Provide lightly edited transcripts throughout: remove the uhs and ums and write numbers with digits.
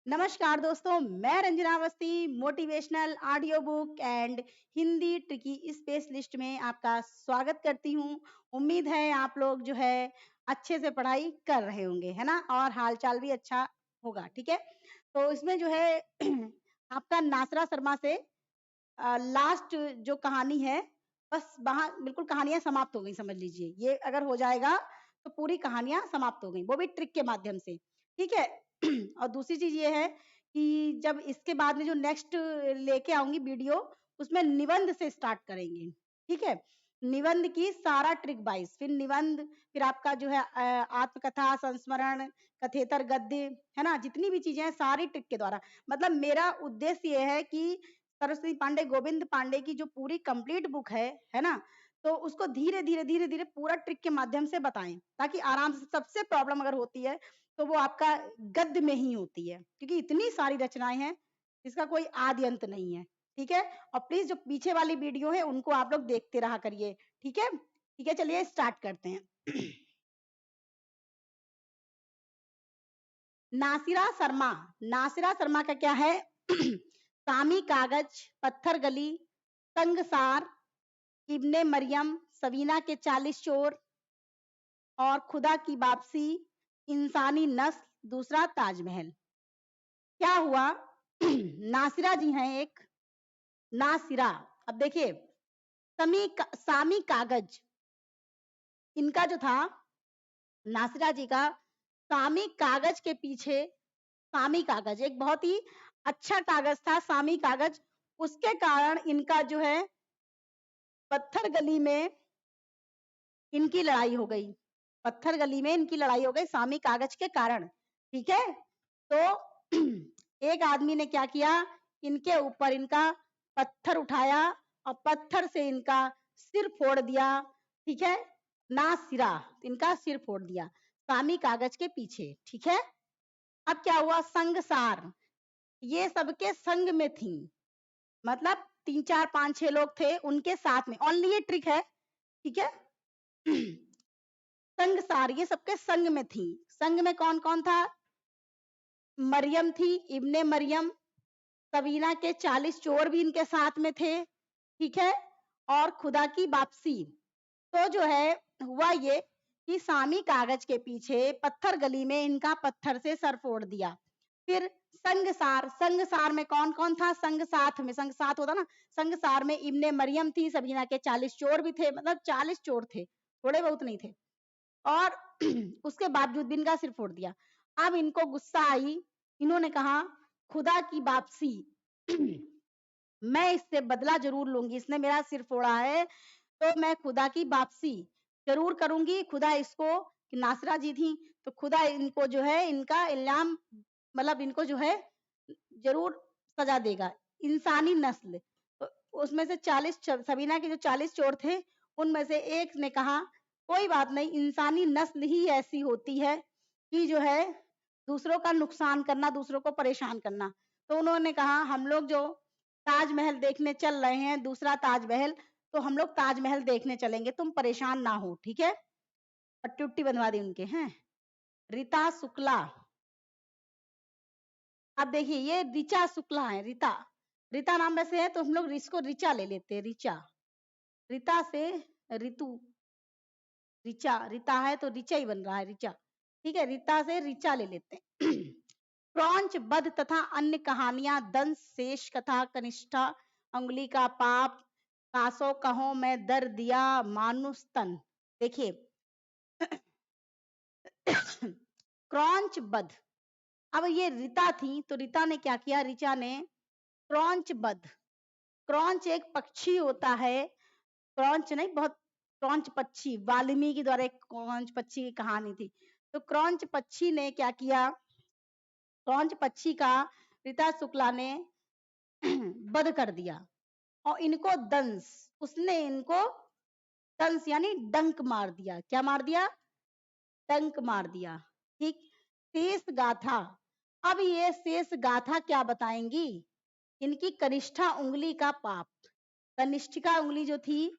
नमस्कार दोस्तों, मैं Ranjana Awasthi motivational audio book and Hindi tricky specialist में आपका स्वागत करती हूँ। उम्मीद है आप लोग जो है अच्छे से पढ़ाई कर रहे होंगे, है ना? और हालचाल भी अच्छा होगा, ठीक है? तो इसमें जो है आपका नासरा शर्मा से लास्ट जो कहानी है, बस वहाँ बिल्कुल कहानियाँ समाप्त हो गई समझ लीजिए। ये अगर हो जाएगा तो पूरी कहानियाँ समाप्त हो गई, वो भी ट्रिक के माध्यम से, ठीक है? और दूसरी चीज़ ये है कि जब इसके बाद में जो नेक्स्ट लेके आऊँगी वीडियो, उसमें निबंध से स्टार्ट करेंगे, ठीक है? निबंध की सारा ट्रिक वाइज़, फिर निबंध, फिर आपका जो है आत्मकथा, संस्मरण, कथेतर गद्य, है ना? जितनी भी चीज़ें हैं सारी ट्रिक के द्वारा। मतलब मेरा उद्देश्य ये है कि सरस्वती पांडे, गोविंद पांडे की जो पूरी कंप्लीट बुक है ना? तो उसको धीरे-धीरे पूरा ट्रिक के माध्यम से बताएँ, ताकि आराम से सबसे प्रॉब्लम अगर होती है, तो वो आपका गद्य में ही होती है, क्योंकि इतनी सारी रचनाएँ हैं, इसका कोई आदि अंत नहीं है, ठीक है? और प्लीज़ जो पीछे वाली वीडियो है, उनको आप लोग देखते रहा करिए, ठीक है? ठीक है, चलिए स्टार्ट करते हैं। नासिरा शर्मा का क्या है? सामी कागज, पत्थर गली, संगसार, इब्ने मरियम, सबीना के 40 चोर और खुदा की वापसी, इंसानी नस्ल, दूसरा ताजमहल। क्या हुआ? नासिरा जी हैं एक, नासिरा। अब देखिए, सामी कागज, इनका जो था नासिरा जी का, सामी कागज के पीछे, सामी कागज एक बहुत ही अच्छा कागज था, सामी कागज, उसके कारण इनका जो है पत्थर गली में इनकी लड़ाई हो गई। पत्थर गली में इनकी लड़ाई हो गई सामी कागज के कारण, ठीक है? तो एक आदमी ने क्या किया, इनके ऊपर इनका पत्थर उठाया और पत्थर से इनका सिर फोड़ दिया, ठीक है? नासिरा, इनका सिर फोड़ दिया सामी कागज के पीछे, ठीक है? अब क्या हुआ? संगसार, ये सबके संग में थी, मतलब 3, 4, 5, 6 लोग थे उनके साथ में, ओनली ये ट्रिक है, ठीक है? संगसार, ये सबके संग में थी। संग में कौन-कौन था? मरियम थी, इब्ने मरियम, सबीना के 40 चोर भी इनके साथ में थे, ठीक है? और खुदा की वापसी। तो जो है हुआ ये कि सामी कागज के पीछे पत्थर गली में इनका पत्थर से सर फोड़ दिया। फिर संगसार, संगसार में कौन-कौन था? संग साथ में, संग साथ होता ना, संगसार में इब्ने मरियम थी, सबीना के 40 चोर भी थे, मतलब 40 चोर थे, थोड़े बहुत नहीं थे। और उसके बावजूद भी इनका सिर फोड़ दिया। अब इनको गुस्सा आई, इन्होंने कहा खुदा की वापसी, मैं इससे बदला जरूर लूंगी, इसने मेरा सिर फोड़ा है तो मैं खुदा की वापसी जरूर करूंगी। खुदा इसको, कि नासरा जी थी, तो खुदा इनको जो है इनका इल्जाम, मतलब इनको जो है जरूर सजा देगा। इंसानी नस्ल, तो उसमें से 40, सबीना के जो 40 चोर थे, उनमें से एक ने कहा कोई बात नहीं, इंसानी नस्ल ही ऐसी होती है कि जो है दूसरों का नुकसान करना, दूसरों को परेशान करना। तो उन्होंने कहा हम लोग जो ताजमहल देखने चल रहे हैं, दूसरा ताजमहल, तो हम लोग ताजमहल देखने चलेंगे, तुम परेशान ना हो, ठीक है? पट्टी बनवा दी उनके हैं। रीता शुक्ला, अब देखिए ये ऋचा शुक्ला है, रीता, रीता नाम वैसे है तो हम लोग इसको ऋचा ले लेते हैं, ऋचा, रीता से ऋतु, ऋचा, रीता है तो ऋचा ही बन रहा है, ऋचा, ठीक है? रीता से ऋचा ले लेते हैं। क्रौंच बध तथा अन्य कहानियां, दंश, शेष कथा, कनिष्ठा, अंगुली का पाप, कासो कहो मैं दर दिया, मानुस तन। देखिए, क्रौंच बध, अब ये रीता थी तो रीता ने क्या किया, ऋचा ने क्रौंच बध, क्रौंच एक पक्षी होता है, क्रौंच नहीं, बहुत क्रौंच पक्षी, वाल्मीकि द्वारा एक क्रौंच पक्षी की कहानी थी। तो क्रौंच पक्षी ने क्या किया, क्रौंच पक्षी का रीता शुक्ला ने वध कर दिया और इनको दंश, उसने इनको दंश यानी डंक मार दिया। क्या मार दिया? डंक मार दिया, ठीक? शेष गाथा, अब ये शेष गाथा क्या बताएंगी? इनकी कनिष्ठा उंगली का पाप, कनिष्ठिका उंगली जो थी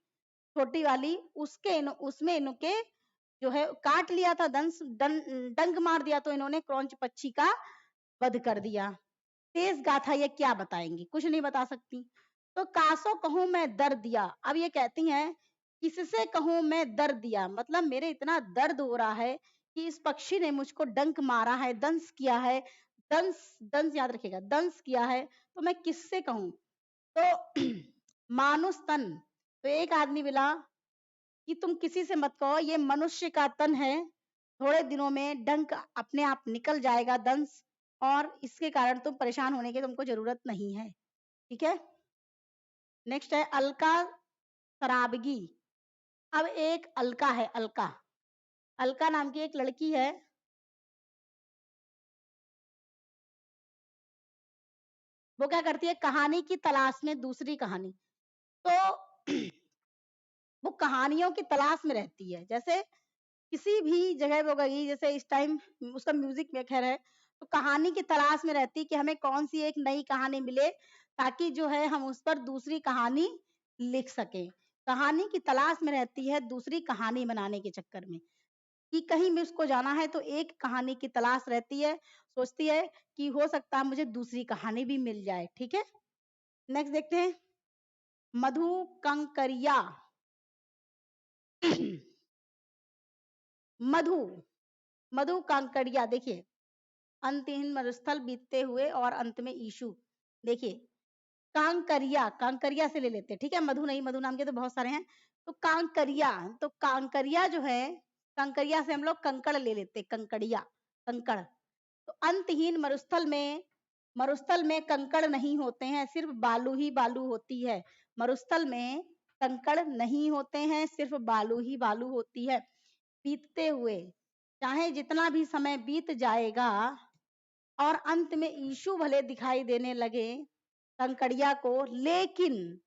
छोटी वाली, उसके उसमें इनके जो है काट लिया था, डंक मार दिया, तो इन्होंने क्रौंच पक्षी का वध कर दिया। तेज गाथा ये क्या बताएंगी, कुछ नहीं बता सकती। तो कासो कहूं मैं दर्द दिया, अब ये कहती हैं किससे कहूं मैं दर्द दिया, मतलब मेरे इतना दर्द हो रहा है कि इस पक्षी ने मुझको डंक मारा है, दंश किया है, दंश दंश याद रखिएगा, दंश किया है, तो मैं किससे कहूं। तो मानुष तन, तो एक आदमी मिला कि तुम किसी से मत कहो, ये मनुष्य का तन है, थोड़े दिनों में डंक अपने आप निकल जाएगा, दंश, और इसके कारण तुम परेशान होने की तुमको जरूरत नहीं है। ठीक है। नेक्स्ट है अलका सराबगी। अब एक अलका है, अलका, अलका नाम की एक लड़की है, वो क्या करती है, कहानी की तलाश में दूसरी कहानी, तो वो कहानियों की तलाश में रहती है। जैसे किसी भी जगह वो गई, जैसे इस टाइम उसका म्यूजिक में खैर है, तो कहानी की तलाश में रहती कि हमें कौन सी एक नई कहानी मिले, ताकि जो है हम उस पर दूसरी कहानी लिख सकें। कहानी की तलाश में रहती है दूसरी कहानी बनाने के चक्कर में, कि कहीं भी उसको जाना है तो एक कहानी की तलाश रहती है, सोचती है कि हो सकता है मुझे दूसरी कहानी भी मिल जाए। ठीक है। नेक्स्ट देखते हैं मधु कंकरिया। मधु, मधु कांकड़िया, देखिए अंतहीन मरुस्थल बीतते हुए और अंत में ईशु। देखिए कांकरिया, कांकरिया से ले लेते हैं, ठीक है, मधु नहीं, मधु नाम के तो बहुत सारे हैं। तो कांकरिया, तो कांकरिया जो है, कांकरिया से हम लोग कंकड़ ले लेते, कंकड़िया, कंकड़। तो अंतहीन मरुस्थल में कंकड़ नहीं होते हैं, सिर्फ बालू ही बालू होती है। मरुस्थल में कंकड़ नहीं होते हैं, सिर्फ बालू ही बालू होती है। बीतते हुए, चाहे जितना भी समय बीत जाएगा और अंत में ईशु भले दिखाई देने लगे कंकड़िया को, लेकिन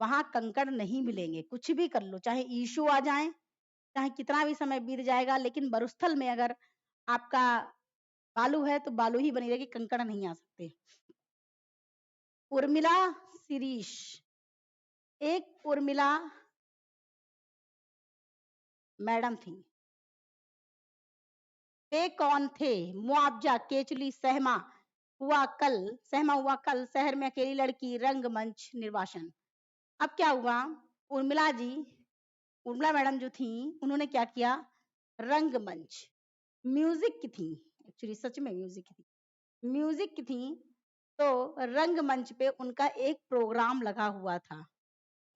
वहां कंकड़ नहीं मिलेंगे। कुछ भी कर लो, चाहे ईशु आ जाए, चाहे कितना भी समय बीत जाएगा, लेकिन मरुस्थल में अगर आपका बालू है तो बालू ही बनी रहेगी, कंकड़ नहीं आ सकते। उर्मिला शिरीष, एक उर्मिला मैडम थी। वे कौन थे, मुआवजा, केचुली, सहमा हुआ कल, सहमा हुआ कल, शहर में अकेली लड़की, रंगमंच, निर्वासन। अब क्या हुआ, उर्मिला जी, उर्मिला मैडम जो थी, उन्होंने क्या किया, रंगमंच, म्यूजिक की थी, एक्चुअली सच में म्यूजिक की थी, म्यूजिक की थी। तो रंगमंच पे उनका एक प्रोग्राम लगा हुआ था,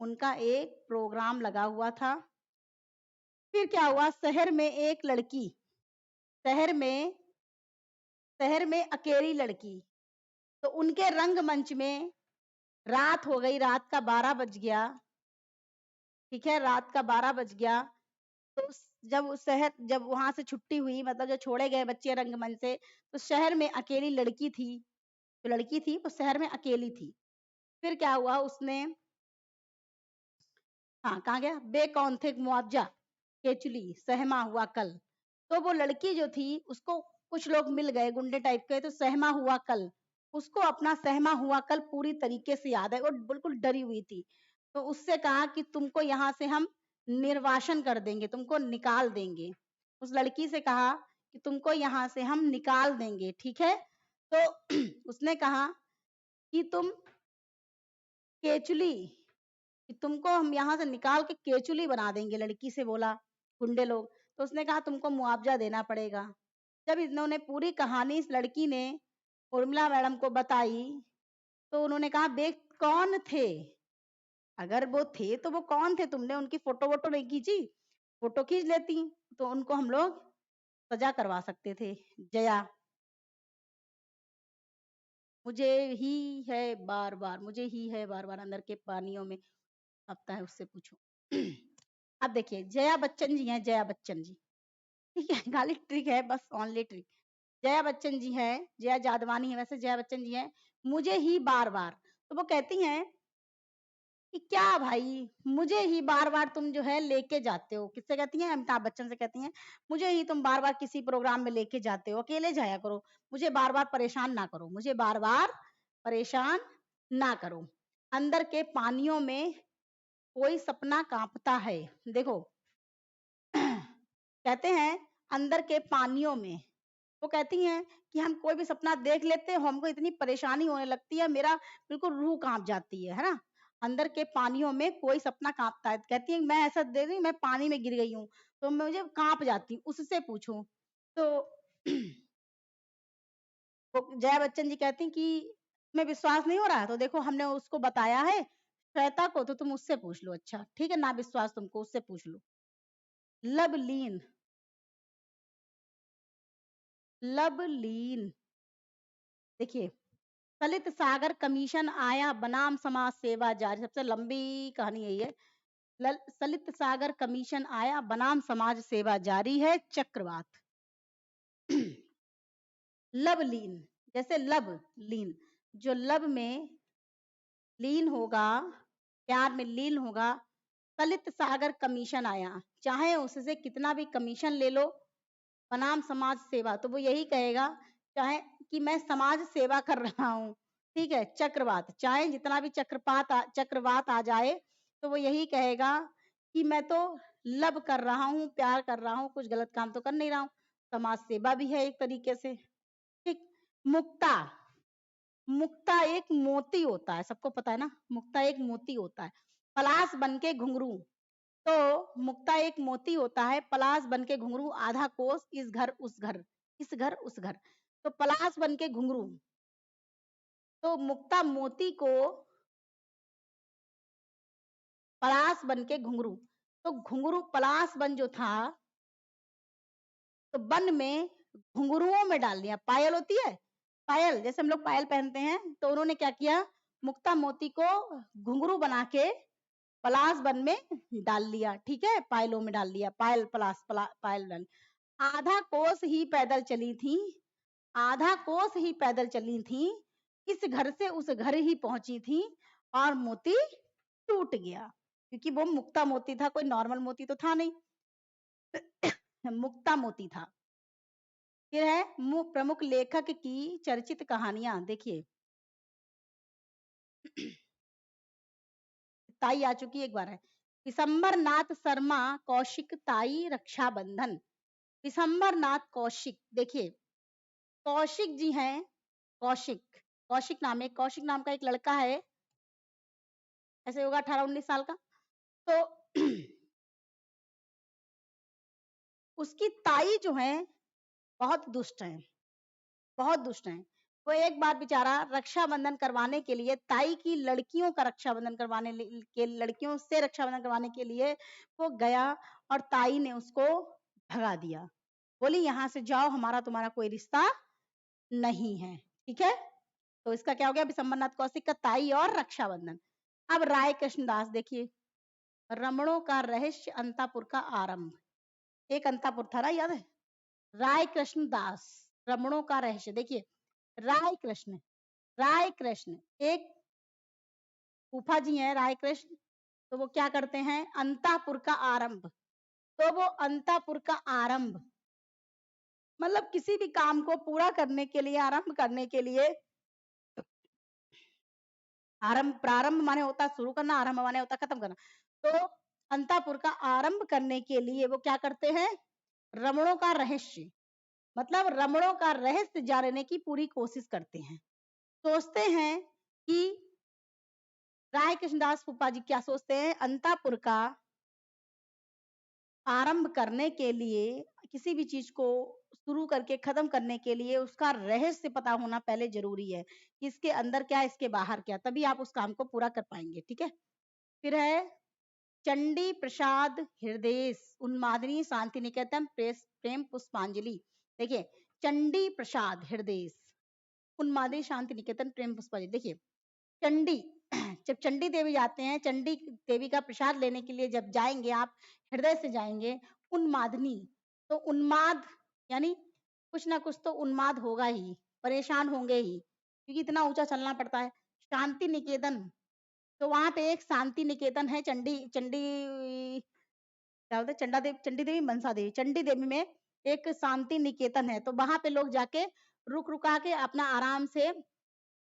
उनका एक प्रोग्राम लगा हुआ था। फिर क्या हुआ, शहर में एक लड़की, शहर में शहर में अकेली लड़की, तो उनके रंगमंच में रात हो गई, रात का 12 बज गया। ठीक है, रात का 12 बज गया। तो जब उस शहर, जब वहां से छुट्टी हुई, मतलब जब छोड़े गए बच्चे रंगमंच से, तो शहर में अकेली लड़की थी, जो लड़की थी वो शहर में अकेली थी। फिर क्या हुआ, उसने, हाँ कहाँ गया, बे कौन थे मुआवजा, केचुली, सहमा हुआ कल। तो वो लड़की जो थी उसको कुछ लोग मिल गए गुंडे टाइप के, तो सहमा हुआ कल, उसको अपना सहमा हुआ कल पूरी तरीके से याद है, वो बिल्कुल डरी हुई थी। तो उससे कहा कि तुमको यहाँ से हम निर्वासन कर देंगे, तुमको निकाल देंगे। उस लड़की से कहा कि तुमको यहाँ से हम निकाल देंगे। ठीक है। तो उसने कहा कि तुम केचुली, कि तुमको हम यहाँ से निकाल के केचुली बना देंगे, लड़की से बोला गुंडे लोग। तो उसने कहा तुमको मुआवजा देना पड़ेगा। जब इन्होंने पूरी कहानी इस लड़की ने उर्मिला मैडम को बताई, तो उन्होंने कहा बे कौन थे, अगर वो थे तो वो कौन थे, तुमने उनकी फोटो वोटो नहीं खींची, फोटो खींच लेती तो उनको हम लोग सजा करवा सकते थे। जया, मुझे ही है बार बार, मुझे ही है बार बार, अंदर के पानियों में आता है, उससे पूछो। अब देखिए जया बच्चन जी हैं, जया बच्चन जी, ठीक है, खाली ट्रिक है बस, ओनली ट्रिक। जया बच्चन जी है, जया जादवानी है वैसे, जया बच्चन जी है, मुझे ही बार बार। तो वो कहती हैं कि क्या भाई, मुझे ही बार बार तुम जो है लेके जाते हो, किससे कहती हैं, अमिताभ बच्चन से कहती हैं, मुझे ही तुम बार बार किसी प्रोग्राम में लेके जाते हो, अकेले जाया करो, मुझे बार बार परेशान ना करो, मुझे बार बार परेशान ना करो। अंदर के पानियों में कोई सपना कांपता है, देखो कहते हैं अंदर के पानियों में, वो कहती हैं कि हम कोई भी सपना देख लेते हैं, हमको इतनी परेशानी होने लगती है, मेरा बिल्कुल रूह कांप जाती है ना? अंदर के पानियों में कोई सपना कांपता है, कहती है मैं ऐसा दे रही मैं पानी में गिर गई हूँ, तो मुझे कांप जाती हूँ, उससे पूछो। तो तो जया बच्चन जी कहती हैं कि मैं विश्वास नहीं हो रहा, तो देखो हमने उसको बताया है श्वेता को, तो तुम उससे पूछ लो। अच्छा ठीक है, ना विश्वास तुमको, उससे पूछ लो। लवलीन, लवलीन, देखिए सलित सागर कमीशन आया बनाम समाज सेवा जारी, सबसे लंबी कहानी यही है। सलित सागर कमीशन आया बनाम समाज सेवा जारी है, चक्रवात। लवलीन, जैसे लब लीन, जो लब में लीन होगा, प्यार में लीन होगा। सलित सागर कमीशन आया, चाहे उससे कितना भी कमीशन ले लो, बनाम समाज सेवा, तो वो यही कहेगा चाहे कि मैं समाज सेवा कर रहा हूँ। ठीक है, चक्रवात, चाहे जितना भी चक्रवात आ जाए, तो वो यही कहेगा कि मैं तो लव कर रहा हूँ, प्यार कर रहा हूँ, कुछ गलत काम तो कर नहीं रहा हूँ, समाज सेवा भी है एक तरीके से। ठीक। मुक्ता, मुक्ता एक मोती होता है, सबको पता है ना, मुक्ता एक मोती होता है, पलाश बन के घुंघरू। तो मुक्ता एक मोती होता है, पलाश बन के घुंघरू, आधा कोस इस घर उस घर, इस घर उस घर, तो पलाश बन के घुंघरू। तो मुक्ता मोती को पलाश बन के घुंघरू, तो घुंघरू पलाश बन जो था, तो बन में घुंघरुओं में डाल दिया। पायल होती है, पायल जैसे हम लोग पायल पहनते हैं, तो उन्होंने क्या किया, मुक्ता मोती को घुंघरू बना के पलाश बन में डाल लिया। ठीक है, पायलों में डाल लिया, पायल पलाश पायल डाल। आधा कोस ही पैदल चली थी, आधा कोस ही पैदल चली थी, इस घर से उस घर ही पहुंची थी, और मोती टूट गया, क्योंकि वो मुक्ता मोती था, कोई नॉर्मल मोती तो था नहीं, मुक्ता मोती था। फिर है प्रमुख लेखक की चर्चित कहानियां, देखिए ताई आ चुकी एक बार है, विशंबर नाथ शर्मा कौशिक, ताई रक्षाबंधन। विशंबर नाथ कौशिक, देखिए कौशिक जी हैं, कौशिक, कौशिक नाम है, कौशिक नाम का एक लड़का है, ऐसे होगा 18-19 साल का। तो उसकी ताई जो है बहुत दुष्ट है, बहुत दुष्ट है। वो एक बार बेचारा रक्षाबंधन करवाने के लिए, ताई की लड़कियों का रक्षाबंधन करवाने के, लड़कियों से रक्षाबंधन करवाने के लिए वो गया, और ताई ने उसको भगा दिया, बोली यहाँ से जाओ, हमारा तुम्हारा कोई रिश्ता नहीं है। ठीक है, तो इसका क्या हो गया, विशंबरनाथ कौशिक का ताई और रक्षाबंधन। अब राय कृष्णदास, देखिए रमणों का रहस्य, अंतापुर का आरंभ, एक अंतापुर था ना, याद है, राय कृष्णदास, रमणों का रहस्य। देखिए राय कृष्ण, राय कृष्ण एक फूफा जी हैं राय कृष्ण, तो वो क्या करते हैं, अंतापुर का आरंभ, तो वो अंतापुर का आरंभ मतलब किसी भी काम को पूरा करने के लिए, आरंभ करने के लिए, आरंभ, प्रारंभ माने होता है शुरू करना, आरंभ माने होता है खत्म करना, तो अंतापुर का आरंभ करने के लिए वो क्या करते हैं, रमणों का रहस्य, मतलब रमणों का रहस्य जानने की पूरी कोशिश करते हैं। सोचते हैं कि राय कृष्णदास फूफा जी क्या सोचते हैं, अंतापुर का आरंभ करने के लिए, किसी भी चीज को शुरू करके खत्म करने के लिए उसका रहस्य पता होना पहले जरूरी है, कि इसके अंदर क्या, इसके बाहर क्या, तभी आप उस काम को पूरा कर पाएंगे। ठीक है, फिर है चंडी प्रसाद हृदय, उन्मादनी शांति निकेतन प्रेम पुष्पांजलि। देखिए चंडी प्रसाद हृदय, उन्मादनी शांति निकेतन प्रेम पुष्पांजलि। देखिए चंडी, जब चंडी देवी जाते हैं, चंडी देवी का प्रसाद लेने के लिए जब जाएंगे आप, हृदय से जाएंगे, उन्मादनी, तो उन्माद यानी कुछ ना कुछ तो उन्माद होगा ही, परेशान होंगे ही, क्योंकि इतना ऊंचा चलना पड़ता है। शांति निकेतन, तो वहां पे एक शांति निकेतन है, चंडी चंडी क्या बोलते, चंडा देवी, चंडी देवी, मनसा देवी, चंडी देवी में एक शांति निकेतन है, तो वहां पे लोग जाके रुक रुका के अपना आराम से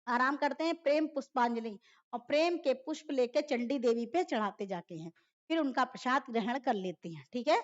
आराम करते हैं, प्रेम पुष्पांजलि, और प्रेम के पुष्प लेके चंडी देवी पे चढ़ाते जाके हैं, फिर उनका प्रसाद ग्रहण कर लेते हैं। ठीक है,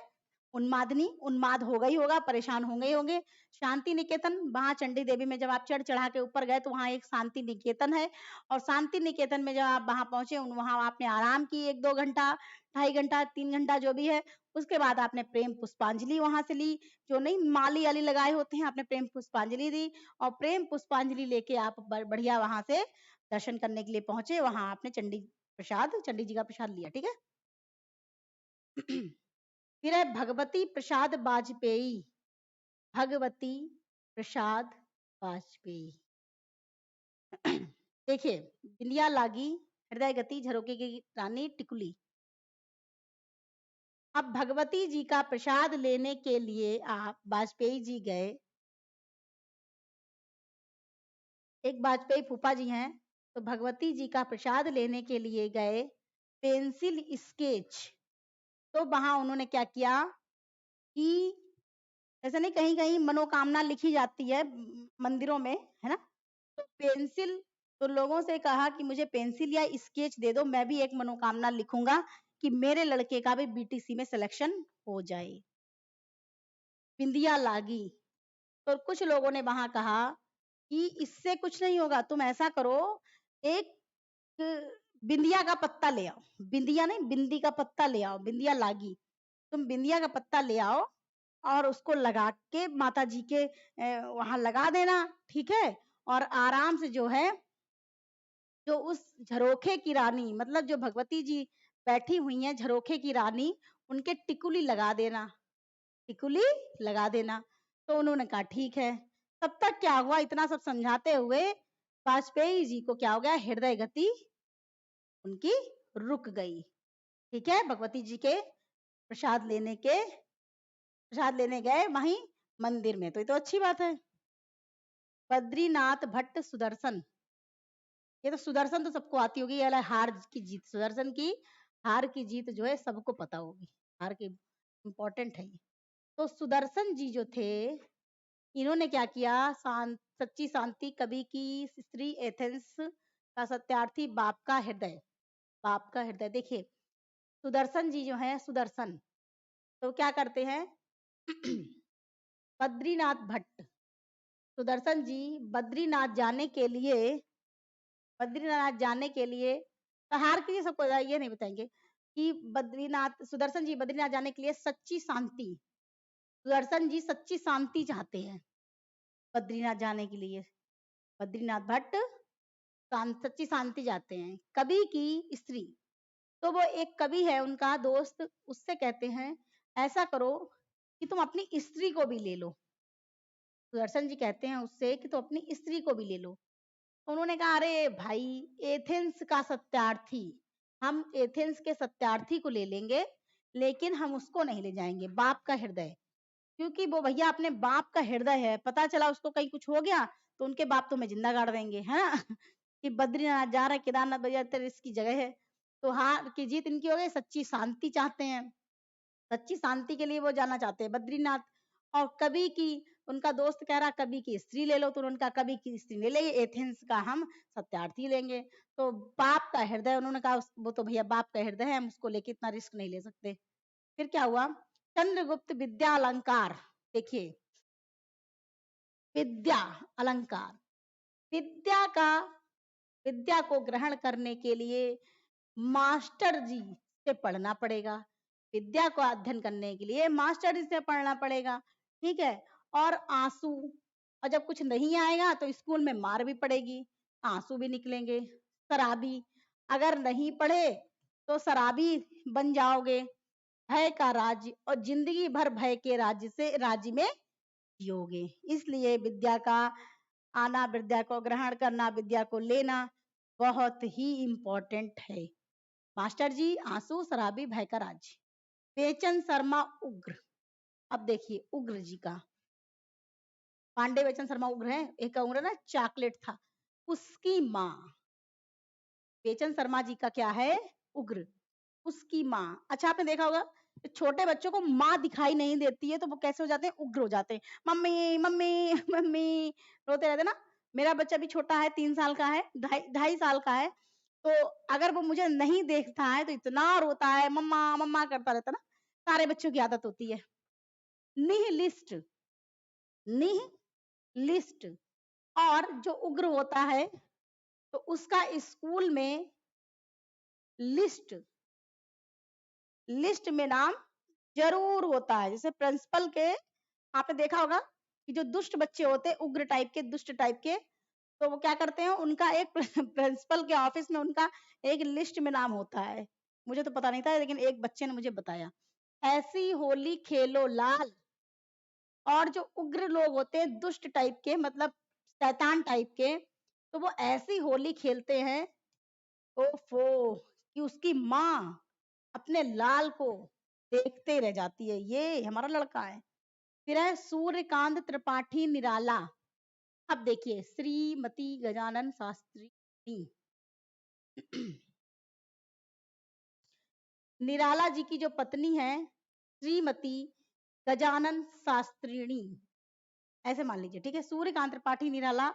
उन्मादनी, उन्माद होगा ही होगा, परेशान होंगे ही होंगे। शांति निकेतन, वहां चंडी देवी में जब आप चढ़ चढ़ा के ऊपर गए तो वहां एक शांति निकेतन है, और शांति निकेतन में जब आप वहां पहुंचे, वहां आपने आराम की 1-2 घंटा, 2.5 घंटा, 3 घंटा जो भी है। उसके बाद आपने प्रेम पुष्पांजलि वहां से ली, जो नहीं माली वाली लगाए होते हैं, आपने प्रेम पुष्पांजलि दी, और प्रेम पुष्पांजलि लेके आप बढ़िया वहां से दर्शन करने के लिए पहुंचे। वहां आपने चंडी जी का प्रसाद लिया, ठीक है। फिर है भगवती प्रसाद वाजपेयी, भगवती प्रसाद वाजपेयी। देखिए, बिंदिया लागी, हृदय गति, झरोके की रानी, टिकुली। अब भगवती जी का प्रसाद लेने के लिए आप वाजपेयी जी गए। एक वाजपेयी फूफा जी हैं, तो भगवती जी का प्रसाद लेने के लिए गए, पेंसिल स्केच। तो वहां उन्होंने क्या किया कि ऐसा नहीं, कहीं कहीं मनोकामना लिखी जाती है मंदिरों में, है ना। तो पेंसिल, तो लोगों से कहा कि मुझे पेंसिल या स्केच दे दो, मैं भी एक मनोकामना लिखूंगा कि मेरे लड़के का भी बीटीसी में सिलेक्शन हो जाए। बिंदिया लागी, तो कुछ लोगों ने वहां कहा कि इससे कुछ नहीं होगा, तुम ऐसा करो, एक बिंदिया का पत्ता ले आओ, बिंदिया नहीं, बिंदी का पत्ता ले आओ, बिंदिया लागी, तुम बिंदिया का पत्ता ले आओ और उसको लगा के माता जी के वहां लगा देना, ठीक है। और आराम से जो है, जो उस झरोखे की रानी, मतलब जो भगवती जी बैठी हुई हैं झरोखे की रानी, उनके टिकुली लगा देना, टिकुली लगा देना। तो उन्होंने कहा ठीक है। तब तक क्या हुआ, इतना सब समझाते हुए वाजपेयी जी को क्या हो गया, हृदय गति उनकी रुक गई, ठीक है। भगवती जी के प्रसाद लेने गए वहीं मंदिर में, तो ये तो अच्छी बात है। बद्रीनाथ भट्ट सुदर्शन, ये तो सुदर्शन तो सबको आती होगी, ये हार की जीत, सुदर्शन की हार की जीत जो है सबको पता होगी, हार की इम्पोर्टेंट है। तो सुदर्शन जी जो थे, इन्होंने क्या किया, सच्ची शांति, कवि की स्त्री, एथेंस का सत्यार्थी, बाप का हृदय, बाप का हृदय। देखिए, सुदर्शन जी जो है, सुदर्शन तो क्या करते हैं, बद्रीनाथ भट्ट, सुदर्शन जी बद्रीनाथ जाने के लिए, बद्रीनाथ जाने के लिए, हार के लिए सबको ये नहीं बताएंगे कि बद्रीनाथ, सुदर्शन जी बद्रीनाथ जाने के लिए सच्ची शांति, सुदर्शन जी सच्ची शांति चाहते हैं बद्रीनाथ जाने के लिए। बद्रीनाथ भट्ट सच्ची शांति चाहते हैं। कवि की स्त्री, तो वो एक कवि है उनका दोस्त, उससे कहते हैं ऐसा करो कि तुम अपनी स्त्री को भी ले लो। सुदर्शन जी कहते हैं उससे कि तुम अपनी स्त्री को भी ले लो। उन्होंने कहा अरे भाई, एथेंस का सत्यार्थी, हम एथेंस के सत्यार्थी को ले लेंगे, लेकिन हम उसको नहीं ले जाएंगे, बाप का हृदय, क्योंकि वो भैया अपने बाप का हृदय है, पता चला उसको कहीं कुछ हो गया तो उनके बाप तो हमें जिंदा गाड़ देंगे, है ना। कि बद्रीनाथ जा रहा है, केदारनाथ भैया तेरे इसकी जगह है। तो हार की जीत इनकी हो गई, सच्ची शांति चाहते हैं, सच्ची शांति के लिए वो जाना चाहते हैं बद्रीनाथ। और कवि की, उनका दोस्त कह रहा कवि की स्त्री ले लो, तो उनका कवि की स्त्री ले लेंगे, एथेंस का हम सत्यार्थी लेंगे। तो बाप का हृदय, उन्होंने कहा वो तो भैया बाप का हृदय है, हम उसको लेके इतना रिस्क नहीं ले सकते। फिर क्या हुआ, चंद्रगुप्त विद्या अलंकार। देखिए, विद्या अलंकार, विद्या का, विद्या को ग्रहण करने के लिए मास्टर जी से पढ़ना पड़ेगा, विद्या को अध्ययन करने के लिए मास्टर जी से पढ़ना पड़ेगा, ठीक है। और आंसू, और जब कुछ नहीं आएगा तो स्कूल में मार भी पड़ेगी, आंसू भी निकलेंगे। शराबी, अगर नहीं पढ़े तो शराबी बन जाओगे। भय का राज्य, और जिंदगी भर भय के राज्य में जियोगे। इसलिए विद्या का आना, विद्या को ग्रहण करना, विद्या को लेना बहुत ही इम्पोर्टेंट है। मास्टर जी, आंसू, शराबी, भय का राज्य। बेचन शर्मा उग्र, अब देखिए उग्र जी का, पांडे बेचन शर्मा उग्र है, एक का उग्र ना चॉकलेट था, उसकी माँ, बेचन शर्मा जी का क्या है, उग्र, उसकी माँ। अच्छा आपने देखा होगा, छोटे बच्चों को माँ दिखाई नहीं देती है तो वो कैसे हो जाते हैं, उग्र हो जाते हैं, मम्मी मम्मी मम्मी रोते रहते ना। मेरा बच्चा भी छोटा है, 3 साल का है, 2.5 साल का है। तो अगर वो मुझे नहीं देखता है तो इतना रोता है, मम्मा मम्मा करता रहता है ना, सारे बच्चों की आदत होती है। Nihilist, nihilist. और जो उग्र होता है तो उसका स्कूल में लिस्ट, लिस्ट में नाम जरूर होता है। जैसे प्रिंसिपल के आपने देखा होगा कि जो दुष्ट बच्चे होते हैं, उग्र टाइप के, दुष्ट टाइप के, तो वो क्या करते हैं, उनका एक प्रिंसिपल के ऑफिस में उनका एक लिस्ट में नाम होता है। मुझे तो पता नहीं था, लेकिन एक बच्चे ने मुझे बताया। ऐसी होली खेलो लाल। और जो उग्र लोग होते हैं, दुष्ट टाइप के, मतलब शैतान टाइप के, तो वो ऐसी होली खेलते हैं, ओफो, कि उसकी माँ अपने लाल को देखते रह जाती है, ये हमारा लड़का है। फिर है सूर्यकांत त्रिपाठी निराला। अब देखिए, श्रीमती गजानन शास्त्री निराला जी की जो पत्नी है, श्रीमती गजानन शास्त्रिणी, ऐसे मान लीजिए, ठीक है। सूर्यकांत त्रिपाठी निराला,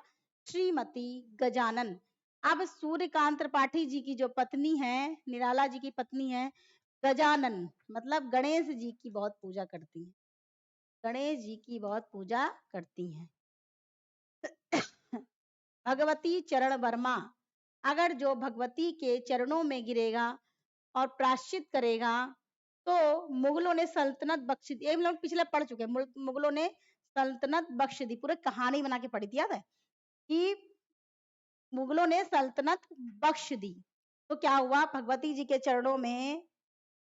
श्रीमती गजानन। अब सूर्यकांत त्रिपाठी जी की जो पत्नी है, निराला जी की पत्नी है, गजानन, मतलब गणेश जी की बहुत पूजा करती है, गणेश जी की बहुत पूजा करती हैं। भगवती चरण वर्मा। अगर जो भगवती के चरणों में गिरेगा और प्रायश्चित करेगा तो मुगलों ने सल्तनत बख्श दी। ये हम लोग पिछले पढ़ चुके हैं, मुगलों ने सल्तनत बख्श दी, पूरे कहानी बना के पढ़ी थी, याद है कि मुगलों ने सल्तनत बख्श दी। तो क्या हुआ, भगवती जी के चरणों में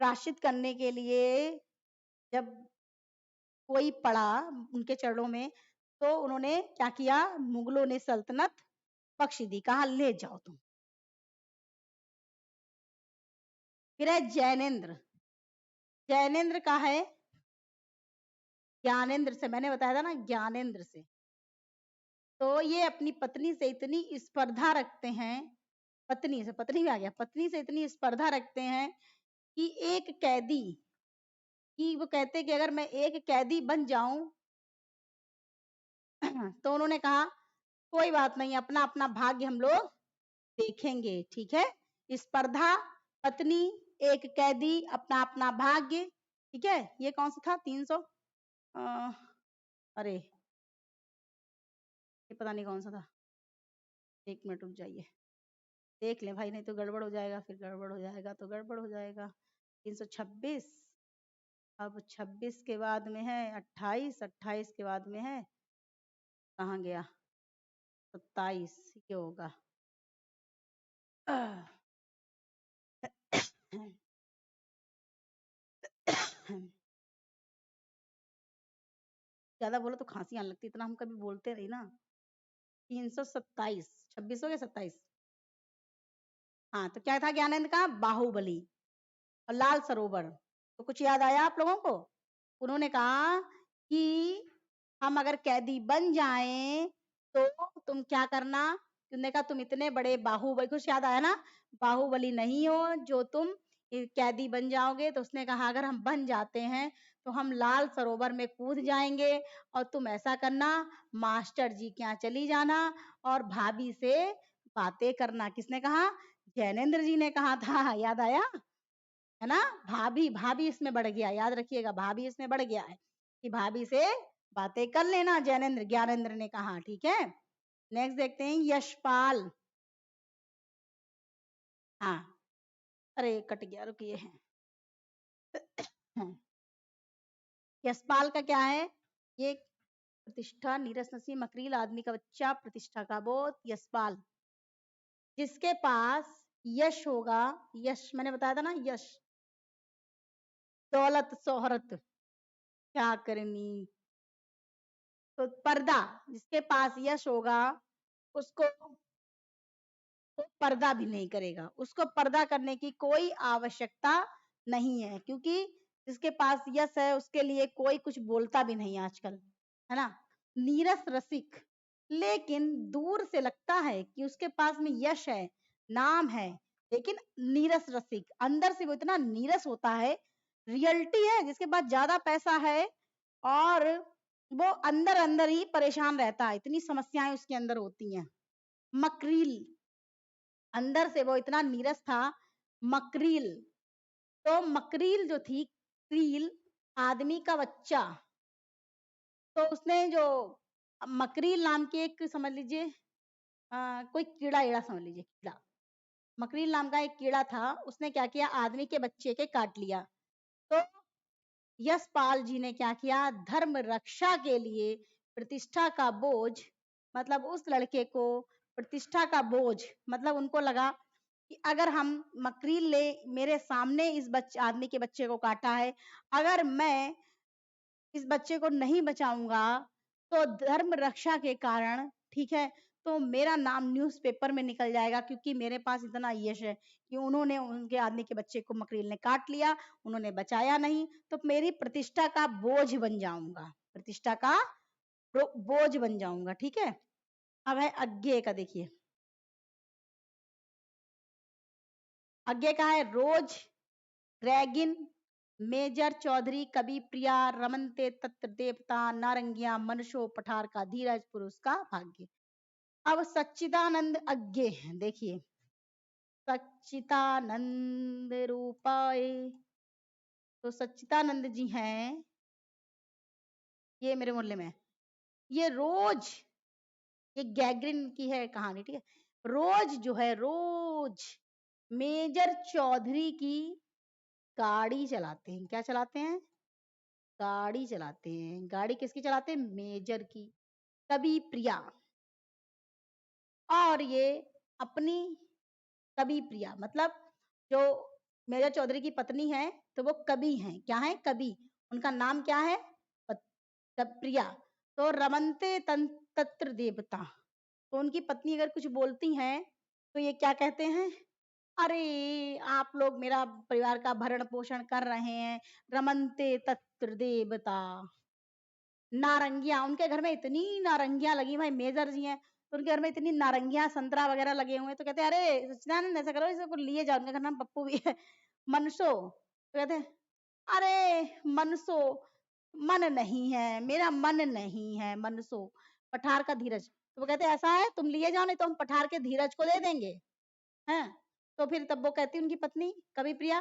प्रायश्चित करने के लिए जब कोई पड़ा उनके चरणों में, तो उन्होंने क्या किया, मुगलों ने सल्तनत बख्श दी, कहा ले जाओ तुम। फिर है जैनेन्द्र। जैनेन्द्र का है ज्ञानेन्द्र से, मैंने बताया था ना, ज्ञानेन्द्र से। तो ये अपनी पत्नी से इतनी स्पर्धा रखते हैं, पत्नी से, पत्नी भी आ गया, पत्नी से इतनी स्पर्धा रखते हैं कि एक कैदी, कि वो कहते कि अगर मैं एक कैदी बन जाऊं तो उन्होंने कहा कोई बात नहीं, अपना अपना भाग्य हम लोग देखेंगे, ठीक है। स्पर्धा, पत्नी, एक कैदी, अपना अपना भाग्य, ठीक है। ये कौन सा था, 300, अरे ये पता नहीं कौन सा था, एक मिनट रुक जाइए, देख ले भाई, नहीं तो गड़बड़ हो जाएगा, फिर गड़बड़ हो जाएगा तो गड़बड़ हो जाएगा। 326, अब 26 के बाद में है 28, 28 के बाद में है, कहाँ गया, 27, ये होगा। ज्यादा बोलो तो खांसी आने लगती, इतना हम कभी बोलते नहीं ना। 327, 26 हो गया, 27। हाँ, तो क्या था ज्ञानेंद्र का, बाहुबली और लाल सरोवर। तो कुछ याद आया आप लोगों को? उन्होंने कहा कि हम अगर कैदी बन जाएं तो तुम क्या करना, तुमने कहा तुम इतने बड़े बाहुबली, कुछ याद आया ना, बाहुबली नहीं हो जो तुम कैदी बन जाओगे। तो उसने कहा अगर हम बन जाते हैं तो हम लाल सरोवर में कूद जाएंगे, और तुम ऐसा करना, मास्टर जी के यहाँ चली जाना और भाभी से बातें करना। किसने कहा, जैनेन्द्र जी ने कहा था, याद आया है ना। भाभी, भाभी इसमें बढ़ गया, याद रखिएगा, भाभी इसमें बढ़ गया है कि भाभी से बातें कर लेना, जैनेन्द्र, ज्ञानेन्द्र ने कहा, ठीक है। नेक्स्ट देखते हैं यशपाल। हाँ, अरे कट गया, रुकिए हैं। यशपाल का क्या है, ये प्रतिष्ठा, नीरस नसीब, मकरील, आदमी का बच्चा, प्रतिष्ठा का बोध, यशपाल, जिसके पास यश होगा, यश मैंने बताया था ना, यश, दौलत, शोहरत, क्या करनी, तो पर्दा, जिसके पास यश होगा उसको तो पर्दा भी नहीं करेगा, उसको पर्दा करने की कोई आवश्यकता नहीं है, क्योंकि जिसके पास यश है उसके लिए कोई कुछ बोलता भी नहीं आजकल, है ना। नीरस रसिक, लेकिन दूर से लगता है कि उसके पास में यश है, नाम है, लेकिन नीरस रसिक, अंदर से वो इतना नीरस होता है, रियलिटी है, जिसके पास ज्यादा पैसा है और वो अंदर अंदर ही परेशान रहता है, इतनी समस्याएं उसके अंदर होती हैं। मकरील, अंदर से वो इतना नीरस था। मकरील, तो मकरील जो थी, क्रील, आदमी का बच्चा, तो उसने जो मकरील नाम की एक समझ लीजिए कोई कीड़ा एड़ा समझ लीजिए कीड़ा, मकरील नाम का एक कीड़ा था, उसने क्या किया आदमी के बच्चे के काट लिया। तो यशपाल जी ने क्या किया धर्म रक्षा के लिए प्रतिष्ठा का बोझ, मतलब उस लड़के को प्रतिष्ठा का बोझ, मतलब उनको लगा कि अगर हम मकरील ने मेरे सामने इस बच्चे आदमी के बच्चे को काटा है, अगर मैं इस बच्चे को नहीं बचाऊंगा तो धर्म रक्षा के कारण, ठीक है, तो मेरा नाम न्यूज़पेपर में निकल जाएगा क्योंकि मेरे पास इतना यश है कि उन्होंने उनके आदमी के बच्चे को मकरील ने काट लिया, उन्होंने बचाया नहीं, तो मेरी प्रतिष्ठा का बोझ बन जाऊंगा, प्रतिष्ठा का बोझ बन जाऊंगा। ठीक है, अब है अज्ञे का, देखिए अज्ञे का है रोज, रैगिन, मेजर चौधरी, कवि प्रिया, रमनते तत्र देवता, नारंगिया, मनशो, पठार का धीरज, पुरुष का भाग्य। अब सच्चिदानंद अज्ञे हैं, देखिए सच्चिदानंद रूपाए, तो सच्चिदानंद जी हैं, ये मेरे मोहल्ले में है। ये रोज, ये गैगरिन की है कहानी, ठीक है, रोज जो है रोज मेजर चौधरी की गाड़ी चलाते हैं। क्या चलाते हैं? गाड़ी चलाते हैं। गाड़ी किसकी चलाते हैं? मेजर की। कवि प्रिया, और ये अपनी कवि प्रिया मतलब जो मेजर चौधरी की पत्नी है तो वो कवि हैं। क्या है? कवि। उनका नाम क्या है? प्रिया। तो रमनते तत्र देवता, तो उनकी पत्नी अगर कुछ बोलती हैं तो ये क्या कहते हैं? अरे आप लोग मेरा परिवार का भरण पोषण कर रहे हैं, रमनते तत्र देवता। नारंगियां, उनके घर में इतनी नारंगियां लगी, भाई मेजर जी हैं तो उनके घर में इतनी नारंगियां संतरा वगैरह लगे हुए हैं, तो कहते हैं अरे सच्चिदानंद ऐसा करो इसको लिए जाओ, उनका घर नाम पप्पू भी है। मनसो, तो कहते हैं अरे मनसो, मन नहीं है, मेरा मन नहीं है मनसो। पठार का धीरज, तो वो कहते हैं ऐसा है तुम लिए जाओ नहीं तो हम पठार के धीरज को दे देंगे हैं। तो फिर तब वो कहती उनकी पत्नी कवि प्रिया,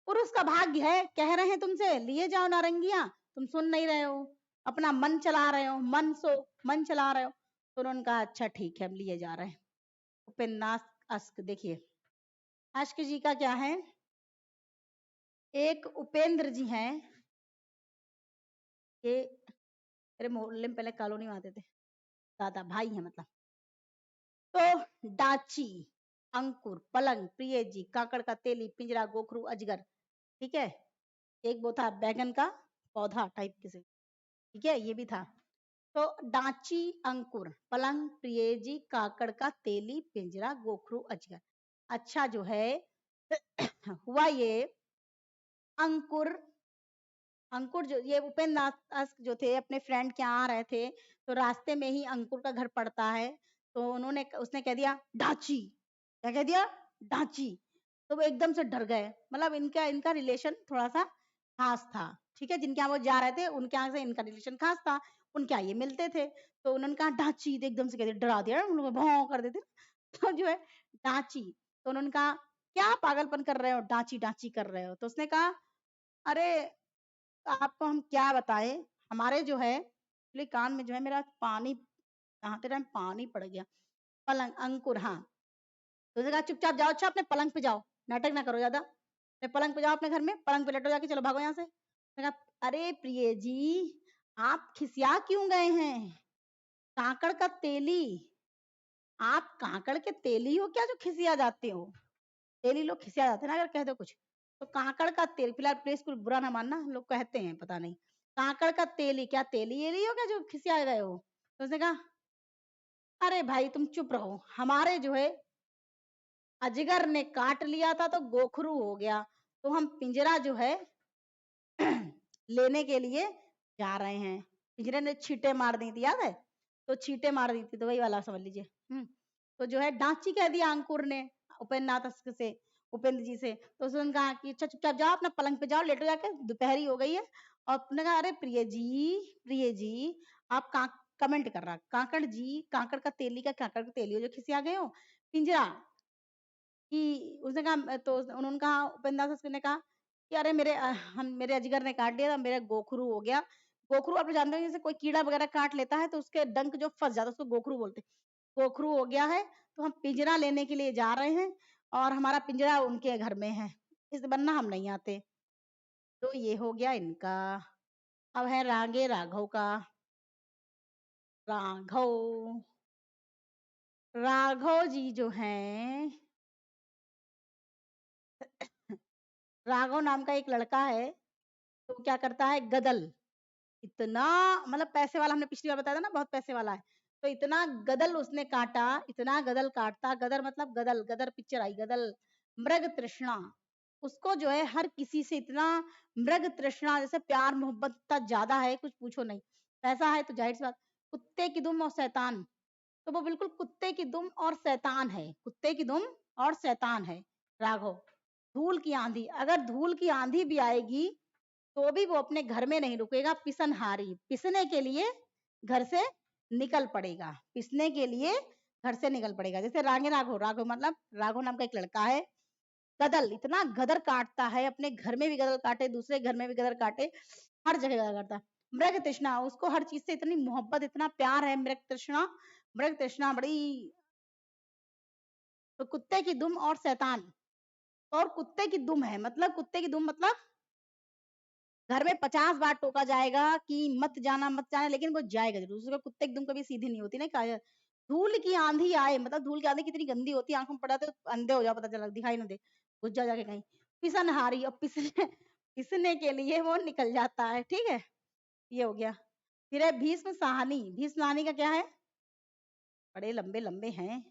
पुरुष का भाग्य है, कह रहे हैं तुमसे लिए जाओ नारंगियां, तुम सुन नहीं रहे हो, अपना मन चला रहे हो, मन सो मन चला रहे हो। तो उन्होंने कहा अच्छा ठीक है हम लिए जा रहे हैं। उपन्यास अश्क, देखिए अश्क जी का क्या है, एक उपेंद्र जी हैं, ये मेरे मोहल्ले में पहले कॉलोनी में आते थे, दादा भाई है मतलब। तो डाची, अंकुर, पलंग, प्रिय जी, काकड़ का तेली, पिंजरा, गोखरू, अजगर, ठीक है, एक वो था बैगन का पौधा टाइप किसी, ठीक है, ये भी था। तो डाची, अंकुर, पलंग, प्रियजी, काकड़ का तेली, पिंजरा, गोखरू, अजगर। अच्छा जो है हुआ ये अंकुर, अंकुर जो ये उपेंद्र नाथ जो थे अपने फ्रेंड के यहाँ आ रहे थे, तो रास्ते में ही अंकुर का घर पड़ता है, तो उन्होंने उसने कह दिया डाची, क्या कह दिया? डाची। तो वो एकदम से डर गए, मतलब इनका इनका रिलेशन थोड़ा सा खास था, ठीक है, जिनके यहाँ वो जा रहे थे उनके यहाँ से इनका रिलेशन खास था, उनके यहाँ ये मिलते थे, तो उन्होंने कहा डाची, तो एकदम से कह दिया, डरा दिया उन लोग भौं कर देते। तो जो है डाची, तो उन्होंने कहा क्या पागलपन कर रहे हो, डाची डाची कर रहे हो, तो उसने कहा अरे आपको हम क्या बताएं, हमारे जो है एक्चुअली कान में जो है मेरा पानी नहाते टाइम पानी पड़ गया। पलंग, अंकुर, हाँ, तो उसने कहा चुपचाप जाओ, अच्छा अपने पलंग पे जाओ, नाटक ना करो ज्यादा, अपने पलंग पे जाओ, अपने घर में पलंग पे लेटो जाके, चलो भागो यहाँ से। मैंने कहा अरे प्रिय जी आप खिसिया क्यों गए हैं, काकड़ का तेली, आप काकड़ के तेली हो क्या जो खिसिया जाते हो? तेली लोग खिसिया जाते हैं ना अगर कह दो कुछ। तो काकड़ का तेल, फिलहाल प्लीज कुछ बुरा ना मानना, लोग कहते हैं पता नहीं, काकड़ का तेली, क्या तेली एली हो क्या जो खिसिया गए हो? तो उसने कहा अरे भाई तुम चुप रहो, हमारे जो है अजगर ने काट लिया था तो गोखरू हो गया, तो हम पिंजरा जो है लेने के लिए जा रहे हैं। पिंजरे ने छींटे मार दी थी, याद है? तो छींटे मार दी थी, तो वही वाला समझ लीजिए। तो जो है डांची कह दिया अंकुर ने उपेंद्र नाथ से, उपेंद्र जी से, तो उसने कहा कि अच्छा चुपचाप जाओ अपना पलंग पे जाओ, लेटो जाके, दोपहरी हो गई है। और उसने कहा अरे प्रिय जी आप कमेंट कर रहा, काकड़ जी, काकड़ का तेली का काकड़ का तेली हो जो खिसिया गए हो, पिंजरा कि उसने कहा, तो उन्होंने कहा उपेंद्र नाथ ने कहा कि अरे मेरे हम मेरे अजगर ने काट दिया था, मेरा गोखरू हो गया, गोखरू आप लोग जानते हो, जैसे कोई कीड़ा वगैरह काट लेता है तो उसके डंक जो फंस जाता है उसको गोखरू बोलते हैं। गोखरू हो गया है, तो हम पिंजरा लेने के लिए जा रहे हैं और हमारा पिंजरा उनके घर में है, इस वरना हम नहीं आते। तो ये हो गया इनका। अब है रागे राघव का। राघव, राघव जी जो हैं, राघव नाम का एक लड़का है, तो क्या करता है, गदल, इतना मतलब पैसे वाला, हमने पिछली बार बताया था ना बहुत पैसे वाला है, तो इतना गदल उसने काटा, इतना गदल काटता, गदर मतलब गदल, गदर पिक्चर आई, गदल, मृग तृष्णा, उसको जो है हर किसी से इतना मृग तृष्णा, जैसे प्यार मोहब्बत इतना ज्यादा है कुछ पूछो नहीं। पैसा है तो जाहिर सी बात, कुत्ते की दुम और शैतान, तो वो बिल्कुल कुत्ते की दुम और शैतान है, कुत्ते की दुम और शैतान है राघव। धूल की आंधी, अगर धूल की आंधी भी आएगी तो भी वो अपने घर में नहीं रुकेगा, पिसनहारी, पिसने के लिए घर से निकल पड़ेगा, पिसने के लिए घर से निकल पड़ेगा। जैसे रागे राघव, राघव मतलब राघव नाम का एक लड़का है, गदल, इतना गदर काटता है, अपने घर में भी गदर काटे, दूसरे घर में भी गदर काटे, हर जगह गदर काटता है। मृग तृष्णा, उसको हर चीज से इतनी मोहब्बत, इतना प्यार है, मृग तृष्णा, मृग तृष्णा बड़ी। तो कुत्ते की दुम और शैतान, और कुत्ते की दुम है, मतलब कुत्ते की दुम मतलब घर में 50 बार टोका जाएगा कि मत जाना मत जाना, लेकिन वो जाएगा जरूर, उसको कुत्ते एकदम कभी सीधी नहीं होती ना, कहा धूल की आंधी आए, मतलब धूल की आंधी कितनी गंदी होती है, आंखों में पड़ा तो अंधे हो जाओ, पता चला दिखाई ना दे, घुस जा जाके कहीं। पिसनहारी, और पिसने पिसने के लिए वो निकल जाता है, ठीक है, ये हो गया। फिर है भीष्म साहनी, भीष्म साहनी का क्या है, बड़े लंबे लंबे हैं,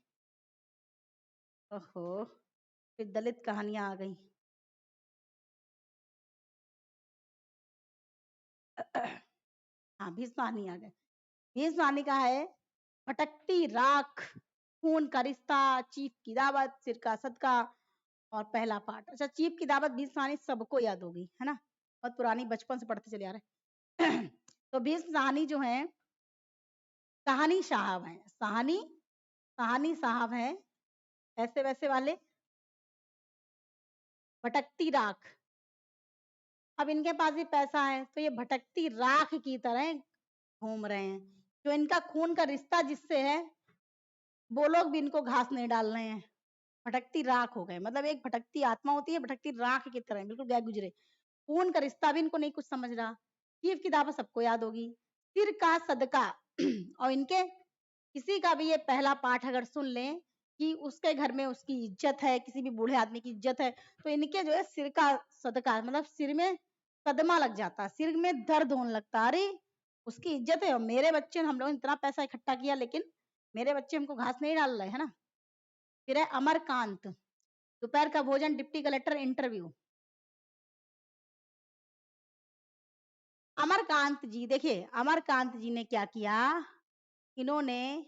ओहो, फिर दलित कहानियां आ गई। हाँ भीष्म साहनी आ गए। भीष्म साहनी का है, भटकती राख, खून का रिश्ता, चीफ की दावत, सिर का सदका, और पहला पार्ट। अच्छा, चीफ की दावत भीष्म कहानी सबको याद होगी, है ना, बहुत पुरानी, बचपन से पढ़ते चले आ रहे हैं। तो भीष्म कहानी जो है, कहानी साहब है, कहानी, कहानी साहब है, ऐसे वैसे वाले, भटकती राख। अब इनके पास भी पैसा है, तो ये भटकती राख की तरह घूम रहे हैं, जो इनका खून का रिश्ता जिससे है, वो लोग भी इनको घास नहीं डाल रहे हैं, भटकती राख हो गए, मतलब एक भटकती आत्मा होती है, भटकती राख की तरह बिल्कुल गए गुजरे, खून का रिश्ता भी इनको नहीं कुछ समझ रहा। चीफ की दावत सबको याद होगी, सिर का सदका। और इनके किसी का भी ये पहला पाठ अगर सुन लें कि उसके घर में उसकी इज्जत है, किसी भी बूढ़े आदमी की इज्जत है, तो इनके जो है सिर का सदका, मतलब सिर में सदमा लग जाता, सिर में दर्द होने लगता, अरे उसकी इज्जत है और मेरे बच्चे, हम लोग इतना पैसा इकट्ठा किया लेकिन मेरे बच्चे हमको घास नहीं डाल रहे, है ना। फिर है अमरकांत, दोपहर का भोजन, डिप्टी कलेक्टर, इंटरव्यू। अमरकांत जी, देखिए अमरकांत जी ने क्या किया, इन्होंने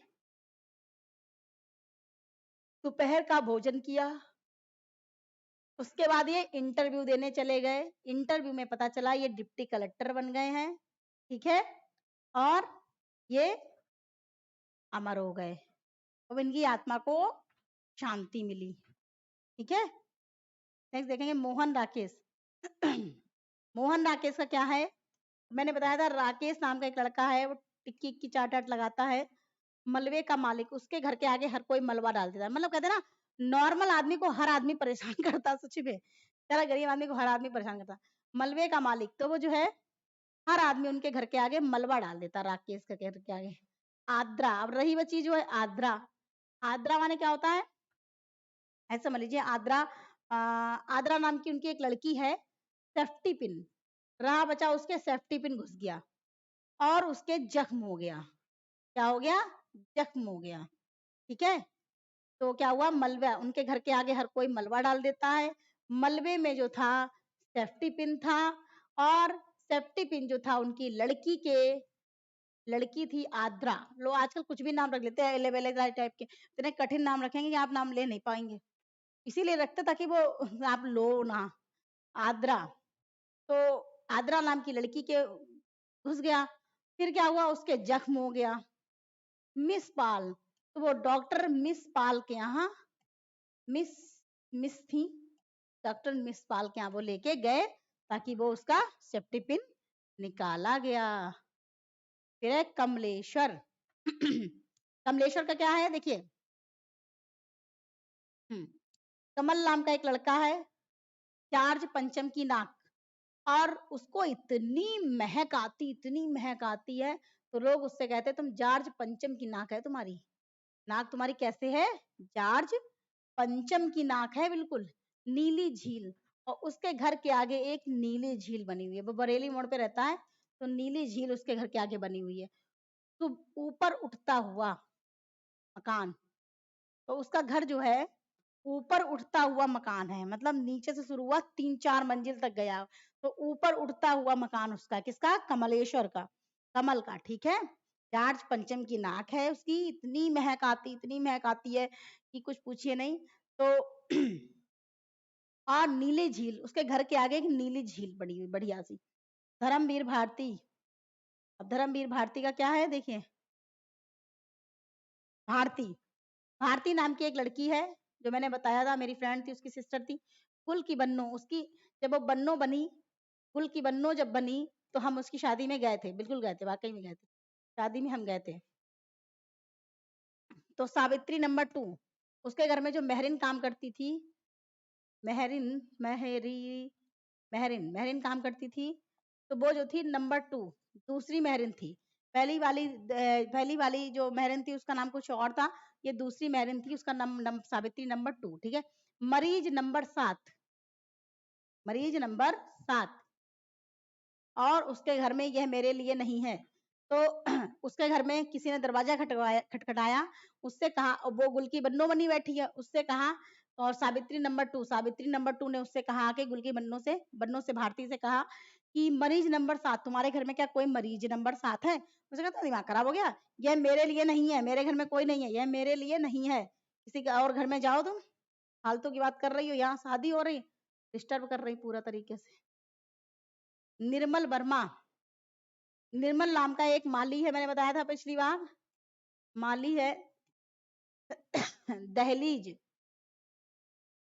दोपहर का भोजन किया, उसके बाद ये इंटरव्यू देने चले गए, इंटरव्यू में पता चला ये डिप्टी कलेक्टर बन गए हैं, ठीक है, और ये अमर हो गए, अब इनकी आत्मा को शांति मिली, ठीक है। नेक्स्ट देखेंगे मोहन राकेश। मोहन राकेश का क्या है, मैंने बताया था, राकेश नाम का एक लड़का है, वो टिक्की की चाट आट लगाता है, मलबे का मालिक, उसके घर के आगे हर कोई मलबा डाल देता है, मतलब कहते हैं ना, नॉर्मल आदमी को हर आदमी परेशान करता है, सच में तेरा गरीब आदमी को हर आदमी परेशान करता। मलबे का मालिक, तो वो जो है हर आदमी उनके घर के आगे मलबा डाल देता, राकेश के घर के आगे। आद्रा, अब रही वो चीज जो है आद्रा, आद्रा माने क्या होता है, ऐसे समझ लीजिए आद्रा, आद्रा नाम की उनकी एक लड़की है, सेफ्टी पिन, रहा बचा उसके सेफ्टी पिन घुस गया और उसके जख्म हो गया, क्या हो गया, जख्म हो गया, ठीक है। तो क्या हुआ, मलबा, उनके घर के आगे हर कोई मलबा डाल देता है, मलबे में जो था सेफ्टी पिन था, और सेफ्टी पिन जो था उनकी लड़की के, लड़की थी आद्रा, लो आजकल कुछ भी नाम रख लेते हैं, एले बेले टाइप के, इतने कठिन नाम रखेंगे कि आप नाम ले नहीं पाएंगे, इसीलिए रखते ताकि वो आप लो ना, आद्रा। तो आद्रा नाम की लड़की के घुस गया, फिर क्या हुआ, उसके जख्म हो गया। मिस पाल, तो वो डॉक्टर मिस पाल के यहाँ, मिस मिस थी, डॉक्टर मिस पाल के यहाँ वो लेके गए ताकि वो उसका सेफ्टी पिन निकाला गया। फिर है कमलेश्वर। कमलेश्वर का क्या है देखिए। कमल नाम का एक लड़का है, चार्ज पंचम की नाक, और उसको इतनी महक आती है, तो लोग उससे कहते हैं तुम जार्ज पंचम की नाक है तुम्हारी। नाक तुम्हारी कैसे है? जार्ज पंचम की नाक है बिल्कुल। नीली झील, और उसके घर के आगे एक नीली झील बनी हुई है। वो बरेली मोड़ पे रहता है, तो नीली झील उसके घर के आगे बनी हुई है। तो ऊपर उठता हुआ मकान, तो उसका घर जो है ऊपर उठता हुआ मकान है, मतलब नीचे से शुरू हुआ 3-4 मंजिल तक गया, तो ऊपर उठता हुआ मकान उसका, किसका? कमलेश्वर का, कमल का, ठीक है। जार्ज पंचम की नाक है उसकी, इतनी महक आती है कि कुछ पूछिए नहीं। तो और नीली झील, उसके घर के आगे एक नीली झील बड़ी हुई बढ़िया सी। धर्मवीर भारती, अब धर्मवीर भारती का क्या है देखिए। भारती, भारती नाम की एक लड़की है, जो मैंने बताया था मेरी फ्रेंड थी, उसकी सिस्टर थी। कुल की बन्नो उसकी, जब वो बन्नो बनी, कुल की बन्नो जब बनी, तो हम उसकी शादी में गए थे, बिल्कुल गए थे, वाकई में गए थे, शादी में हम गए थे। तो सावित्री नंबर 2, उसके घर में जो मेहरिन काम करती थी, मेहरिन मेहरी मेहरिन मेहरिन काम करती थी, तो वो जो थी नंबर 2, दूसरी मेहरिन थी। पहली वाली जो मेहरिन थी उसका नाम कुछ और था, ये दूसरी मेहरिन थी, उसका नाम सावित्री नंबर 2, ठीक है। मरीज नंबर 7, मरीज नंबर 7, और उसके घर में यह मेरे लिए नहीं है। तो उसके घर में किसी ने दरवाजा खटखटाया, उससे कहा, वो गुल की बन्नो बनी बैठी है, उससे कहा, और सावित्री नंबर 2 ने उससे कहा कि गुल की बन्नो से भारती से कहा कि मरीज नंबर 7, तुम्हारे घर में क्या कोई मरीज नंबर 7 है? उसने कहा दिमाग खराब हो गया, यह मेरे लिए नहीं है, मेरे घर में कोई नहीं है, यह मेरे लिए नहीं है, किसी का और घर में जाओ तुम, फालतू की बात कर रही हो, यहाँ शादी हो रही, डिस्टर्ब कर रही पूरा तरीके से। निर्मल वर्मा, निर्मल नाम का एक माली है, मैंने बताया था पिछली बार, माली है। दहलीज,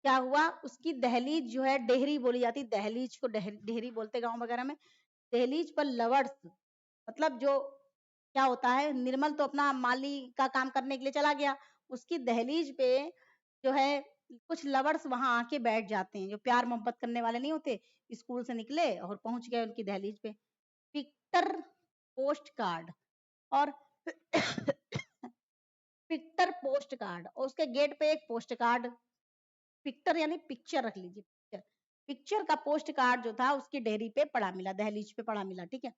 क्या हुआ, उसकी दहलीज जो है, डेहरी बोली जाती, दहलीज को डेहरी बोलते गांव वगैरह में। दहलीज पर लवर्स, मतलब जो क्या होता है, निर्मल तो अपना माली का काम करने के लिए चला गया, उसकी दहलीज पे जो है कुछ लवर्स वहां आके बैठ जाते हैं, जो प्यार मोहब्बत करने वाले नहीं होते, स्कूल से निकले और पहुंच गए उनकी दहलीज पे। पिक्टर पोस्ट कार्ड, और पिक्टर पोस्ट कार्ड, और उसके गेट पे एक पोस्ट कार्ड, पिक्टर यानी पिक्चर रख लीजिए, पिक्चर, पिक्चर का पोस्ट कार्ड जो था उसकी डेयरी पे पड़ा मिला, दहलीज पे पड़ा मिला, ठीक है।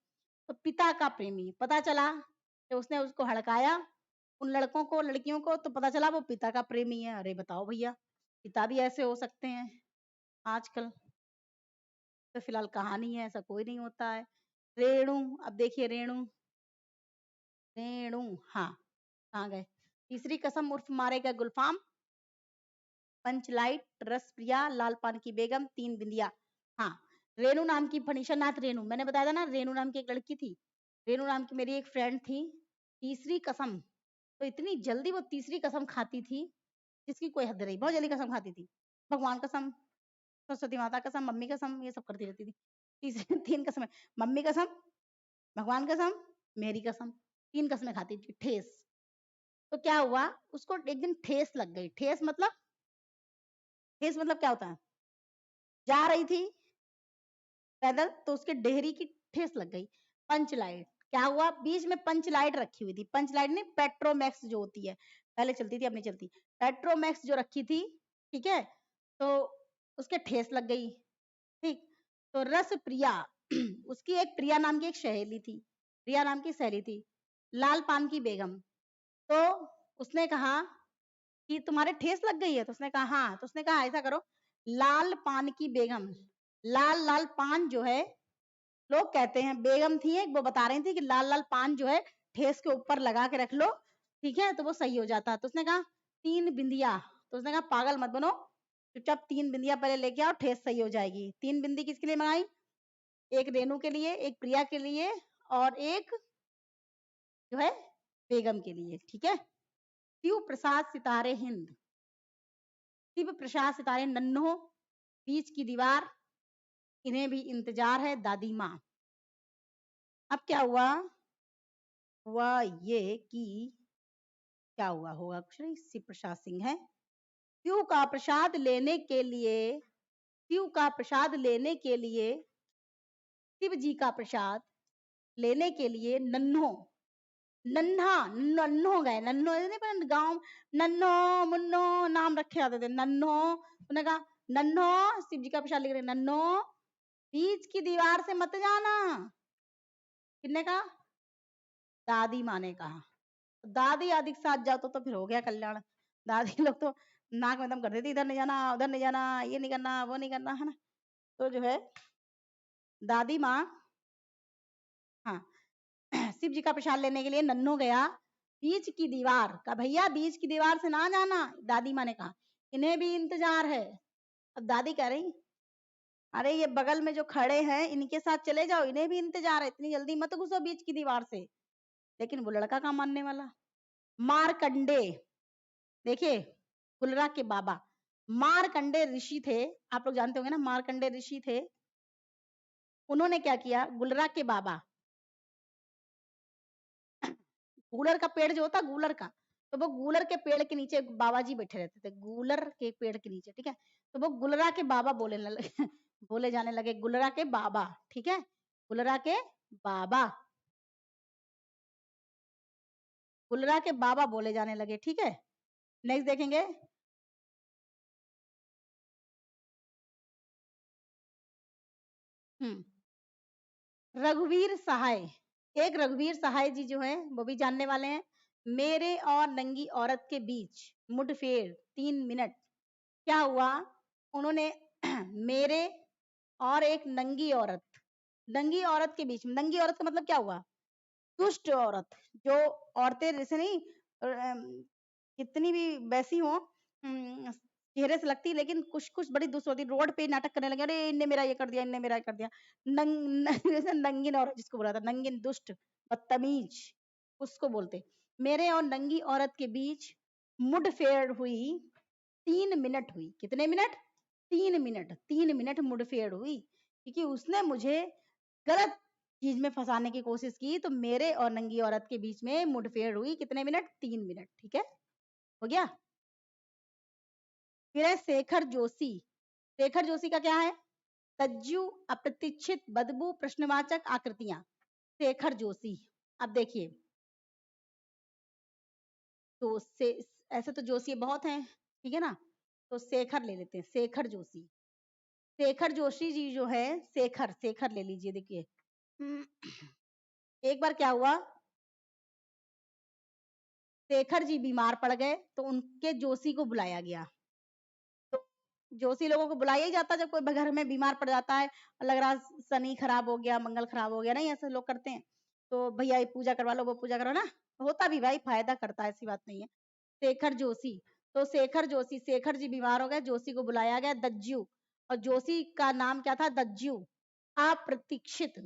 तो पिता का प्रेमी, पता चला कि उसने उसको हड़काया, उन लड़कों को लड़कियों को, तो पता चला वो पिता का प्रेमी है। अरे बताओ भैया, पिता भी ऐसे हो सकते हैं आजकल, तो फिलहाल कहानी है, ऐसा कोई नहीं होता है। रेणु, अब देखिए रेणु, रेणु, हाँ, कहाँ गए? तीसरी कसम उर्फ मारेगा गुलफाम, पंचलाइट, रस प्रिया, लाल पान की बेगम, तीन बिंदिया। हाँ, रेणु नाम की, फणीशर नाथ रेणु, मैंने बताया था ना, रेणु नाम की एक लड़की थी, रेणु नाम की मेरी एक फ्रेंड थी। तीसरी कसम, तो इतनी जल्दी वो तीसरी कसम खाती थी जिसकी कोई हद नहीं, बहुत जल्दी कसम खाती थी। भगवान कसम, सरस्वती माता कसम, मम्मी कसम, ये सब करती रहती थी। तीसरी 3 कसमें, मम्मी कसम, भगवान कसम, मेरी कसम, 3 कसमें खाती थी ठेस। तो क्या हुआ, उसको एक दिन ठेस लग गई। ठेस मतलब, ठेस मतलब क्या होता है, जा रही थी पैदल, तो उसके डेहरी की ठेस लग गई। पंचलाइट, क्या हुआ, बीच में पंचलाइट रखी हुई थी, पंचलाइट नहीं, पेट्रोमैक्स जो होती है, पहले चलती थी अब नहीं चलती, पेट्रोमैक्स जो रखी थी, ठीक है, तो उसके ठेस लग गई, ठीक। तो रस प्रिया, उसकी एक प्रिया नाम की एक सहेली थी, प्रिया नाम की सहेली थी, लाल पान की बेगम, तो उसने कहा कि तुम्हारे ठेस लग गई है, तो उसने कहा हाँ, तो उसने कहा ऐसा करो, लाल पान की बेगम, लाल लाल पान जो है, लोग कहते हैं, बेगम थी एक, वो बता रही थी कि लाल लाल पान जो है ठेस के ऊपर लगा के रख लो, ठीक है, तो वो सही हो जाता। तो उसने कहा 3 बिंदिया, तो उसने कहा पागल मत बनो, चुपचाप 3 बिंदिया पहले लेके आओ, ठेस सही हो जाएगी। 3 बिंदी किसके लिए मंगाई, एक रेणु के लिए, एक प्रिया के लिए, और एक जो है बेगम के लिए, ठीक है। शिव प्रसाद सितारे हिंद, शिव प्रसाद सितारे नन्हो, बीच की दीवार, इन्हें भी इंतजार है दादी माँ, अब क्या हुआ, हुआ ये कि क्या हुआ होगा, कुछ नहीं, शिव प्रसाद सिंह है। शिव का प्रसाद लेने के लिए, शिव का प्रसाद लेने के लिए, शिव जी का प्रसाद लेने के लिए नन्हो, नन्हा, नन्हो गए, नन्हो नहीं पर गांव, नन्हो मुन्नो नाम रखे जाते थे, नन्हो, उन्होंने कहा नन्हो, शिव जी का प्रसाद लेके, नन्हो बीच की दीवार से मत जाना। किसने कहा, दादी माँ ने कहा। दादी आदि के साथ जाओ तो फिर हो गया कल्याण। दादी लोग तो नाक में दम कर देती, इधर नहीं जाना, उधर नहीं जाना, ये नहीं करना, वो नहीं करना, है ना। तो जो है दादी माँ, हाँ, शिव जी का प्रसाद लेने के लिए नन्हो गया बीच की दीवार का, भैया बीच की दीवार से ना जाना। दादी माँ ने कहा इन्हें भी इंतजार है। अब दादी कह रही अरे ये बगल में जो खड़े हैं इनके साथ चले जाओ, इन्हें भी इंतजार है, इतनी जल्दी मत घुसो बीच की दीवार से। लेकिन वो लड़का कहाँ मानने वाला। मारकंडे, देखिए गुलरा के बाबा मारकंडे ऋषि थे, आप लोग जानते होंगे ना, मारकंडे ऋषि थे। उन्होंने क्या किया, गुलरा के बाबा, गूलर का पेड़ जो होता गूलर का, तो वो गूलर के पेड़ के नीचे बाबा जी बैठे रहते थे, गूलर के पेड़ के नीचे, ठीक है। तो वो गुलरा के बाबा बोले लगे बोले जाने लगे गुलरा के बाबा, ठीक है, गुलरा के बाबा, गुलरा के बाबा बोले जाने लगे, ठीक है। नेक्स्ट देखेंगे, रघुवीर सहाय, एक रघुवीर सहाय जी जो है वो भी जानने वाले हैं। मेरे और नंगी औरत के बीच मुठभेड़ 3 मिनट। क्या हुआ, उन्होंने मेरे और एक नंगी औरत के बीच, नंगी औरत का मतलब क्या हुआ, दुष्ट औरत, जो औरतें जैसे नहीं कितनी भी वैसी हो, चेहरे से लगती, लेकिन कुछ कुछ बड़ी दुष्ट होती, रोड पे नाटक करने लगे, अरे इनने मेरा ये कर दिया, इनने मेरा ये कर दिया, जैसे नंगिन औरत जिसको बोला था, नंगिन दुष्ट बदतमीज उसको बोलते। मेरे और नंगी औरत के बीच मुठभेड़ हुई, 3 मिनट हुई, कितने मिनट, 3 मिनट, 3 मिनट मुठभेड़ हुई, क्योंकि उसने मुझे गलत चीज में फंसाने की कोशिश की, तो मेरे और नंगी औरत के बीच में मुठभेड़ हुई, कितने मिनट, 3 मिनट, ठीक है, हो गया। फिर है शेखर जोशी, शेखर जोशी का क्या है, तज्जु, अप्रतीक्षित, बदबू, प्रश्नवाचक, आकृतियां। शेखर जोशी, अब देखिए, तो से ऐसे तो जोशी बहुत हैं, ठीक है ना, तो शेखर ले लेते हैं, शेखर जोशी, शेखर जोशी जी जो है, शेखर, शेखर ले लीजिए, देखिए एक बार क्या हुआ, शेखर जी बीमार पड़ गए, तो उनके जोशी को बुलाया गया। तो जोशी लोगों को बुलाया ही जाता जब कोई घर में बीमार पड़ जाता है, लग रहा शनि खराब हो गया, मंगल खराब हो गया, नहीं ऐसे लोग करते हैं, तो भैया ये पूजा करवा लो, वो पूजा करो ना, होता भी भाई फायदा करता है, ऐसी बात नहीं है। शेखर जोशी, तो शेखर जोशी, शेखर जी बीमार हो गए, जोशी को बुलाया गया, दज्जू, और जोशी का नाम क्या था, दज्जू, अप्रतीक्षित,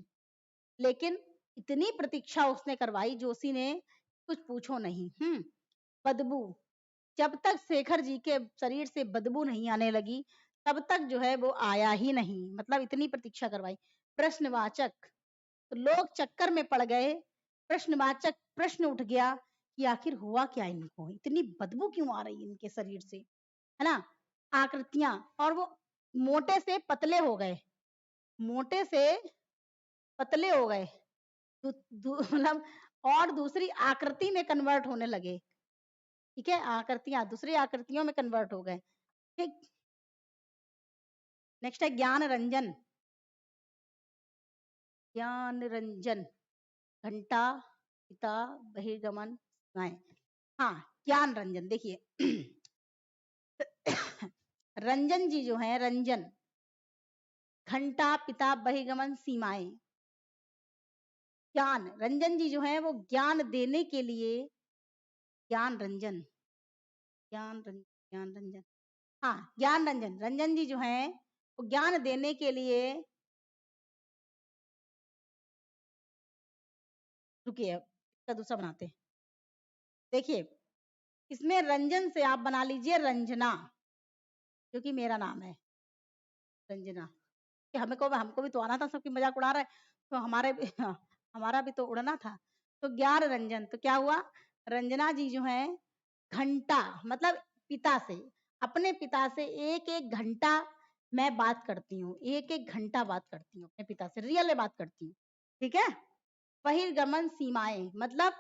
लेकिन इतनी प्रतीक्षा उसने करवाई जोशी ने, कुछ पूछो नहीं। बदबू, जब तक शेखर जी के शरीर से बदबू नहीं आने लगी तब तक जो है वो आया ही नहीं, मतलब इतनी प्रतीक्षा करवाई। प्रश्नवाचक, तो लोग चक्कर में पड़ गए, प्रश्नवाचक प्रश्न उठ गया कि आखिर हुआ क्या इनको, इतनी बदबू क्यों आ रही है इनके शरीर से, है ना। आकृतियां, और वो मोटे से पतले हो गए, मोटे से पतले हो गए, मतलब और दूसरी आकृति में कन्वर्ट होने लगे, ठीक है, आकृतियां दूसरी आकृतियों में कन्वर्ट हो गए, ठीक। नेक्स्ट है ज्ञान रंजन, ज्ञान रंजन, घंटा, पिता, बहिर्गमन, नहीं, हाँ, ज्ञान रंजन, देखिए रंजन जी जो है, रंजन, घंटा, पिता, बहिर्गमन, सीमाएं, ज्ञान रंजन जी जो है वो ज्ञान देने के लिए, ज्ञान रंजन, ज्ञान रंजन, हाँ, ज्ञान रंजन, रंजन जी जो है वो ज्ञान देने के लिए, रुकिए इसका दूसरा बनाते हैं, देखिए इसमें रंजन से आप बना लीजिए रंजना, क्योंकि मेरा नाम है रंजना, कि हमें को हमको भी तो आना था, सबकी मजाक उड़ा रहा है, तो हमारे हमारा भी तो उड़ना था। तो ज्ञान रंजन, तो क्या हुआ, रंजना जी जो है घंटा मतलब पिता से, अपने पिता से एक एक घंटा मैं बात करती हूँ, एक एक घंटा बात करती हूँ अपने पिता से, रियल में बात करती हूँ। ठीक है। बहिर्गमन सीमाएं मतलब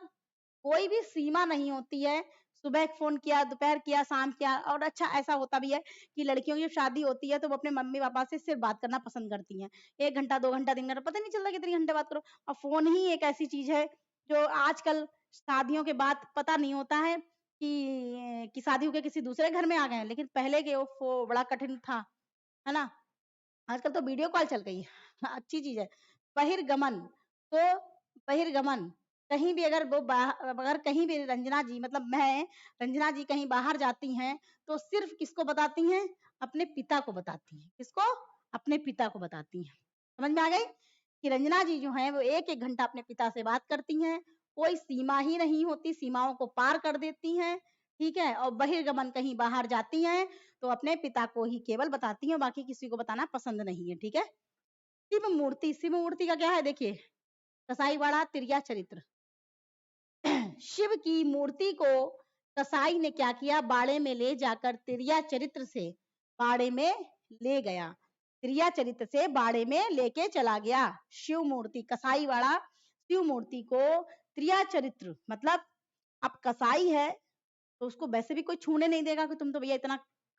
कोई भी सीमा नहीं होती है। सुबह फोन किया, दोपहर किया, शाम किया। और अच्छा ऐसा होता भी है कि लड़कियों की शादी होती है तो वो अपने मम्मी पापा से सिर्फ बात करना पसंद करती हैं, 1 घंटा 2 घंटा 3 घंटा पता नहीं चलता कितनी घंटे बात करो। और फोन ही एक ऐसी चीज है जो आजकल शादियों के बाद पता नहीं होता है कि शादी होकर किसी दूसरे घर में आ गए हैं, लेकिन पहले के वो बड़ा कठिन था, है ना। आजकल तो वीडियो कॉल चल गई है अच्छी चीज है। बहिर्गमन, तो बहिर्गमन कहीं भी अगर अगर कहीं भी रंजना जी मतलब मैं, रंजना जी कहीं बाहर जाती हैं तो सिर्फ किसको बताती हैं, अपने पिता को बताती हैं। किसको, अपने पिता को बताती हैं। समझ में आ गई कि रंजना जी जो है वो एक एक घंटा अपने पिता से बात करती हैं, कोई सीमा ही नहीं होती, सीमाओं को पार कर देती हैं। ठीक है। और बहिर्गमन कहीं बाहर जाती हैं तो अपने पिता को ही केवल बताती हैं, बाकी किसी को बताना पसंद नहीं है। ठीक है। शिव मूर्ति, शिव मूर्ति का क्या है देखिए, कसाईवाड़ा तिरिया चरित्र। शिव की मूर्ति को कसाई ने क्या किया, बाड़े में ले जाकर तिरिया चरित्र से बाड़े में ले गया, तिरिया चरित्र से बाड़े में लेके चला गया। शिव मूर्ति कसाईवाड़ा शिव मूर्ति को त्रिया चरित्र मतलब, अब कसाई है तो उसको वैसे भी कोई छूने नहीं देगा कि तुम तो भैया इतना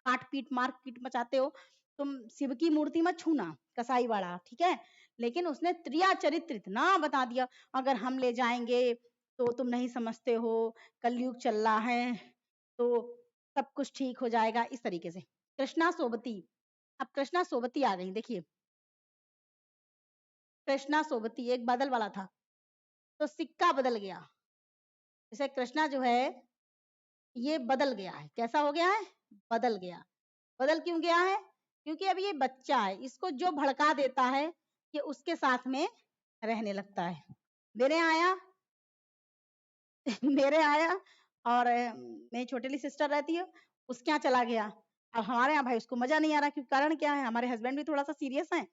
काट पीट मार पीट मचाते हो, तुम शिव की मूर्ति मत छूना, कसाई वाला। ठीक है। लेकिन उसने त्रिया चरित्र इतना बता दिया, अगर हम ले जाएंगे तो तुम नहीं समझते हो, कलयुग चल रहा है तो सब कुछ ठीक हो जाएगा, इस तरीके से। कृष्णा सोबती, अब कृष्णा सोबती आ गई देखिए। कृष्णा सोबती एक बदल वाला था, तो सिक्का बदल गया। जैसे कृष्णा जो है ये बदल गया है, कैसा हो गया है, बदल गया। बदल क्यों गया है, क्योंकि अब ये बच्चा है, इसको जो भड़का देता है ये उसके साथ में रहने लगता है। मेरे आया मेरे आया और मेरी छोटी सिस्टर रहती है, उसके यहाँ चला गया। अब हमारे यहाँ भाई उसको मजा नहीं आ रहा, क्योंकि कारण क्या है, हमारे हस्बैंड भी थोड़ा सा सीरियस है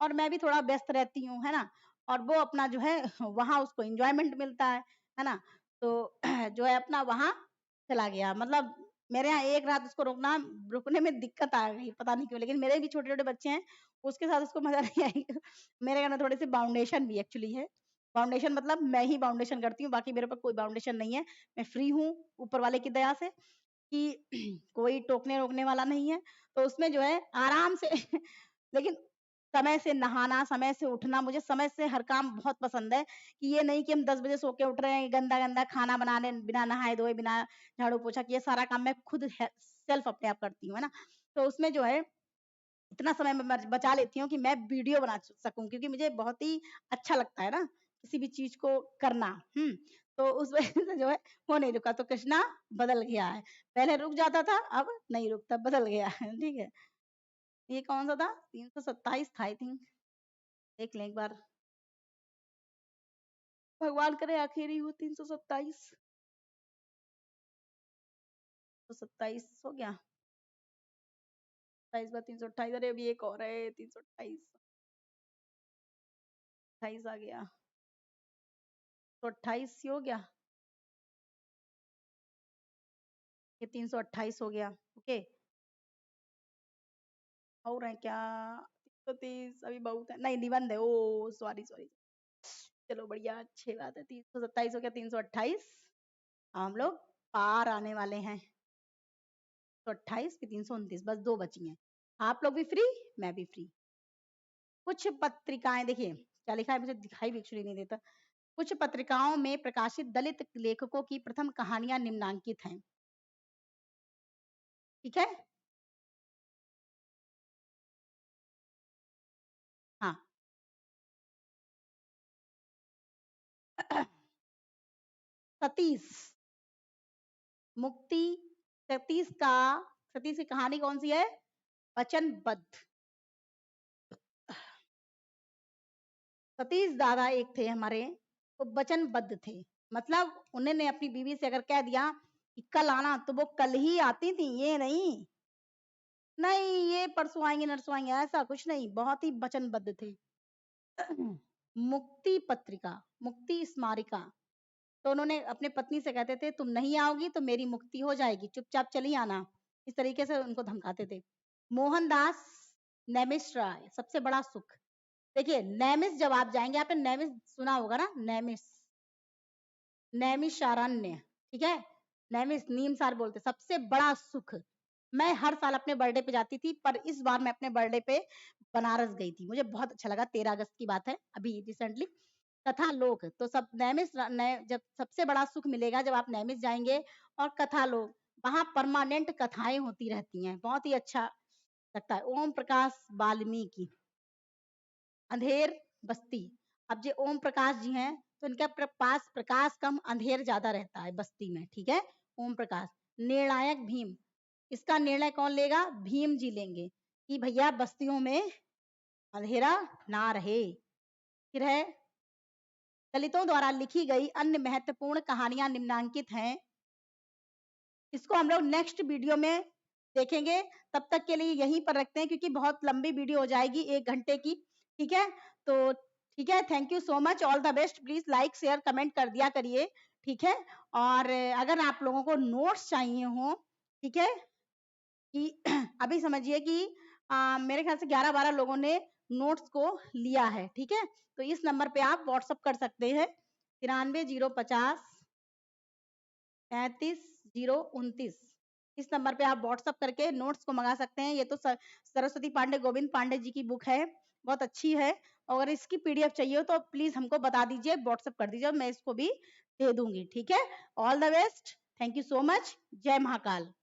और मैं भी थोड़ा व्यस्त रहती हूँ, है ना। और वो अपना जो है वहां उसको एंजॉयमेंट मिलता है ना। तो जो है अपना वहां चला गया, मतलब मेरे यहाँ एक रात उसको रुकने में दिक्कत आ गई, पता नहीं क्यों, लेकिन मेरे भी छोटे छोटे बच्चे हैं, उसके साथ उसको मजा नहीं आएगा। मेरे घर में थोड़ी सी बाउंडेशन भी एक्चुअली है। बाउंडेशन मतलब मैं ही बाउंडेशन करती हूँ, बाकी मेरे पर कोई बाउंडेशन नहीं है। मैं फ्री हूँ ऊपर वाले की दया से कि कोई टोकने रोकने वाला नहीं है। तो उसमें जो है आराम से लेकिन समय से नहाना, समय से उठना, मुझे समय से हर काम बहुत पसंद है। कि ये नहीं कि हम 10 बजे सो के उठ रहे हैं, गंदा गंदा खाना बनाने बिना नहाए धोए, बिना झाड़ू पोछा किए, सारा काम मैं खुद सेल्फ अपने आप करती हूँ, है ना। तो उसमें जो है इतना समय मैं बचा लेती हूँ कि मैं वीडियो बना सकूं, क्योंकि मुझे बहुत ही अच्छा लगता है ना किसी भी चीज को करना। तो उस वजह से जो है वो नहीं रुका, तो कृष्णा बदल गया है। पहले रुक जाता था, अब नहीं रुकता, बदल गया है। ठीक है। ये कौन सा था, 327 था आई थिंक, देख लें एक बार। भगवान करे आखिरी हो 327, तो 27 हो गया। 27 बार 328, अरे अभी एक और है 328, 28 आ गया तो 28 हो गया, ये 328 हो गया। ओके। और है क्या, 330 अभी बहुत है, नहीं निबंध है, ओ सॉरी सॉरी। चलो बढ़िया, अच्छी बात है, 327 हो गया, 328 हम लोग पार आने वाले हैं। तो 28 फिर 329, बस 2 बची हैं। आप लोग भी फ्री, मैं भी फ्री। कुछ पत्रिकाएं देखिए क्या लिखा है, मुझे दिखाई भी एक्चुअली नहीं देता। कुछ पत्रिकाओं में प्रकाशित दलित लेखकों की प्रथम कहानियां निम्नांकित हैं। ठीक है। हाँ। सतीश मुक्ति, सतीश का, सतीश की कहानी कौन सी है, वचनबद्ध। सतीश दादा एक थे हमारे, वो वचनबद्ध थे, मतलब उन्होंने अपनी बीवी से अगर कह दिया कि कल आना, तो वो कल ही आती थी, ये नहीं नहीं ये परसों आएंगे नरसों आएंगे, ऐसा कुछ नहीं, बहुत ही वचनबद्ध थे। मुक्ति पत्रिका, मुक्ति स्मारिका। तो उन्होंने अपने पत्नी से कहते थे तुम नहीं आओगी तो मेरी मुक्ति हो जाएगी, चुपचाप चली आना, इस तरीके से उनको धमकाते थे। मोहनदास नैमिषारण्य, सबसे बड़ा सुख। देखिए नैमिष जब आप जाएंगे, आपने नैमिष सुना होगा ना, नैमिष, नैमिषारण्य, ठीक है, नैमिष नीमसार बोलते, सबसे बड़ा सुख। मैं हर साल अपने बर्थडे पे जाती थी, पर इस बार मैं अपने बर्थडे पे बनारस गई थी, मुझे बहुत अच्छा लगा, 13 अगस्त की बात है अभी रिसेंटली। कथा लोक, तो सब नैमिष जब सबसे बड़ा सुख मिलेगा जब आप नैमिष जाएंगे, और कथा लोक, वहां परमानेंट कथाएं होती रहती हैं, बहुत ही अच्छा लगता है। ओम प्रकाश वाल्मीकि, अंधेर बस्ती। अब जो ओम प्रकाश जी हैं तो इनके पास प्रकाश कम, अंधेर ज्यादा रहता है बस्ती में, ठीक है। ओम प्रकाश। निर्णायक भीम, इसका निर्णय कौन लेगा? भीम जी लेंगे कि भैया बस्तियों में अंधेरा ना रहे। फिर है दलितों द्वारा लिखी गई अन्य महत्वपूर्ण कहानियां निम्नांकित हैं। इसको हम लोग नेक्स्ट वीडियो में देखेंगे, तब तक के लिए यहीं पर रखते हैं क्योंकि बहुत लंबी वीडियो हो जाएगी 1 घंटे की, ठीक है। तो ठीक है, thank you so much, all the best. Please like share comment कर दिया करिए, ठीक है। और अगर आप लोगों को नोट्स चाहिए हो, ठीक है, कि अभी समझिए कि मेरे ख्याल से 11-12 लोगों ने नोट्स को लिया है, ठीक है। तो इस नंबर पे आप व्हाट्सअप कर सकते हैं, 93 050 33 029। इस नंबर पे आप व्हाट्सअप करके नोट्स को मंगा सकते हैं। ये तो सरस्वती पांडे, गोविंद पांडे जी की बुक है, बहुत अच्छी है। अगर इसकी पीडीएफ चाहिए हो तो प्लीज हमको बता दीजिए, व्हाट्सअप कर दीजिए, मैं इसको भी दे दूंगी, ठीक है। All the best, thank you so much, जय महाकाल।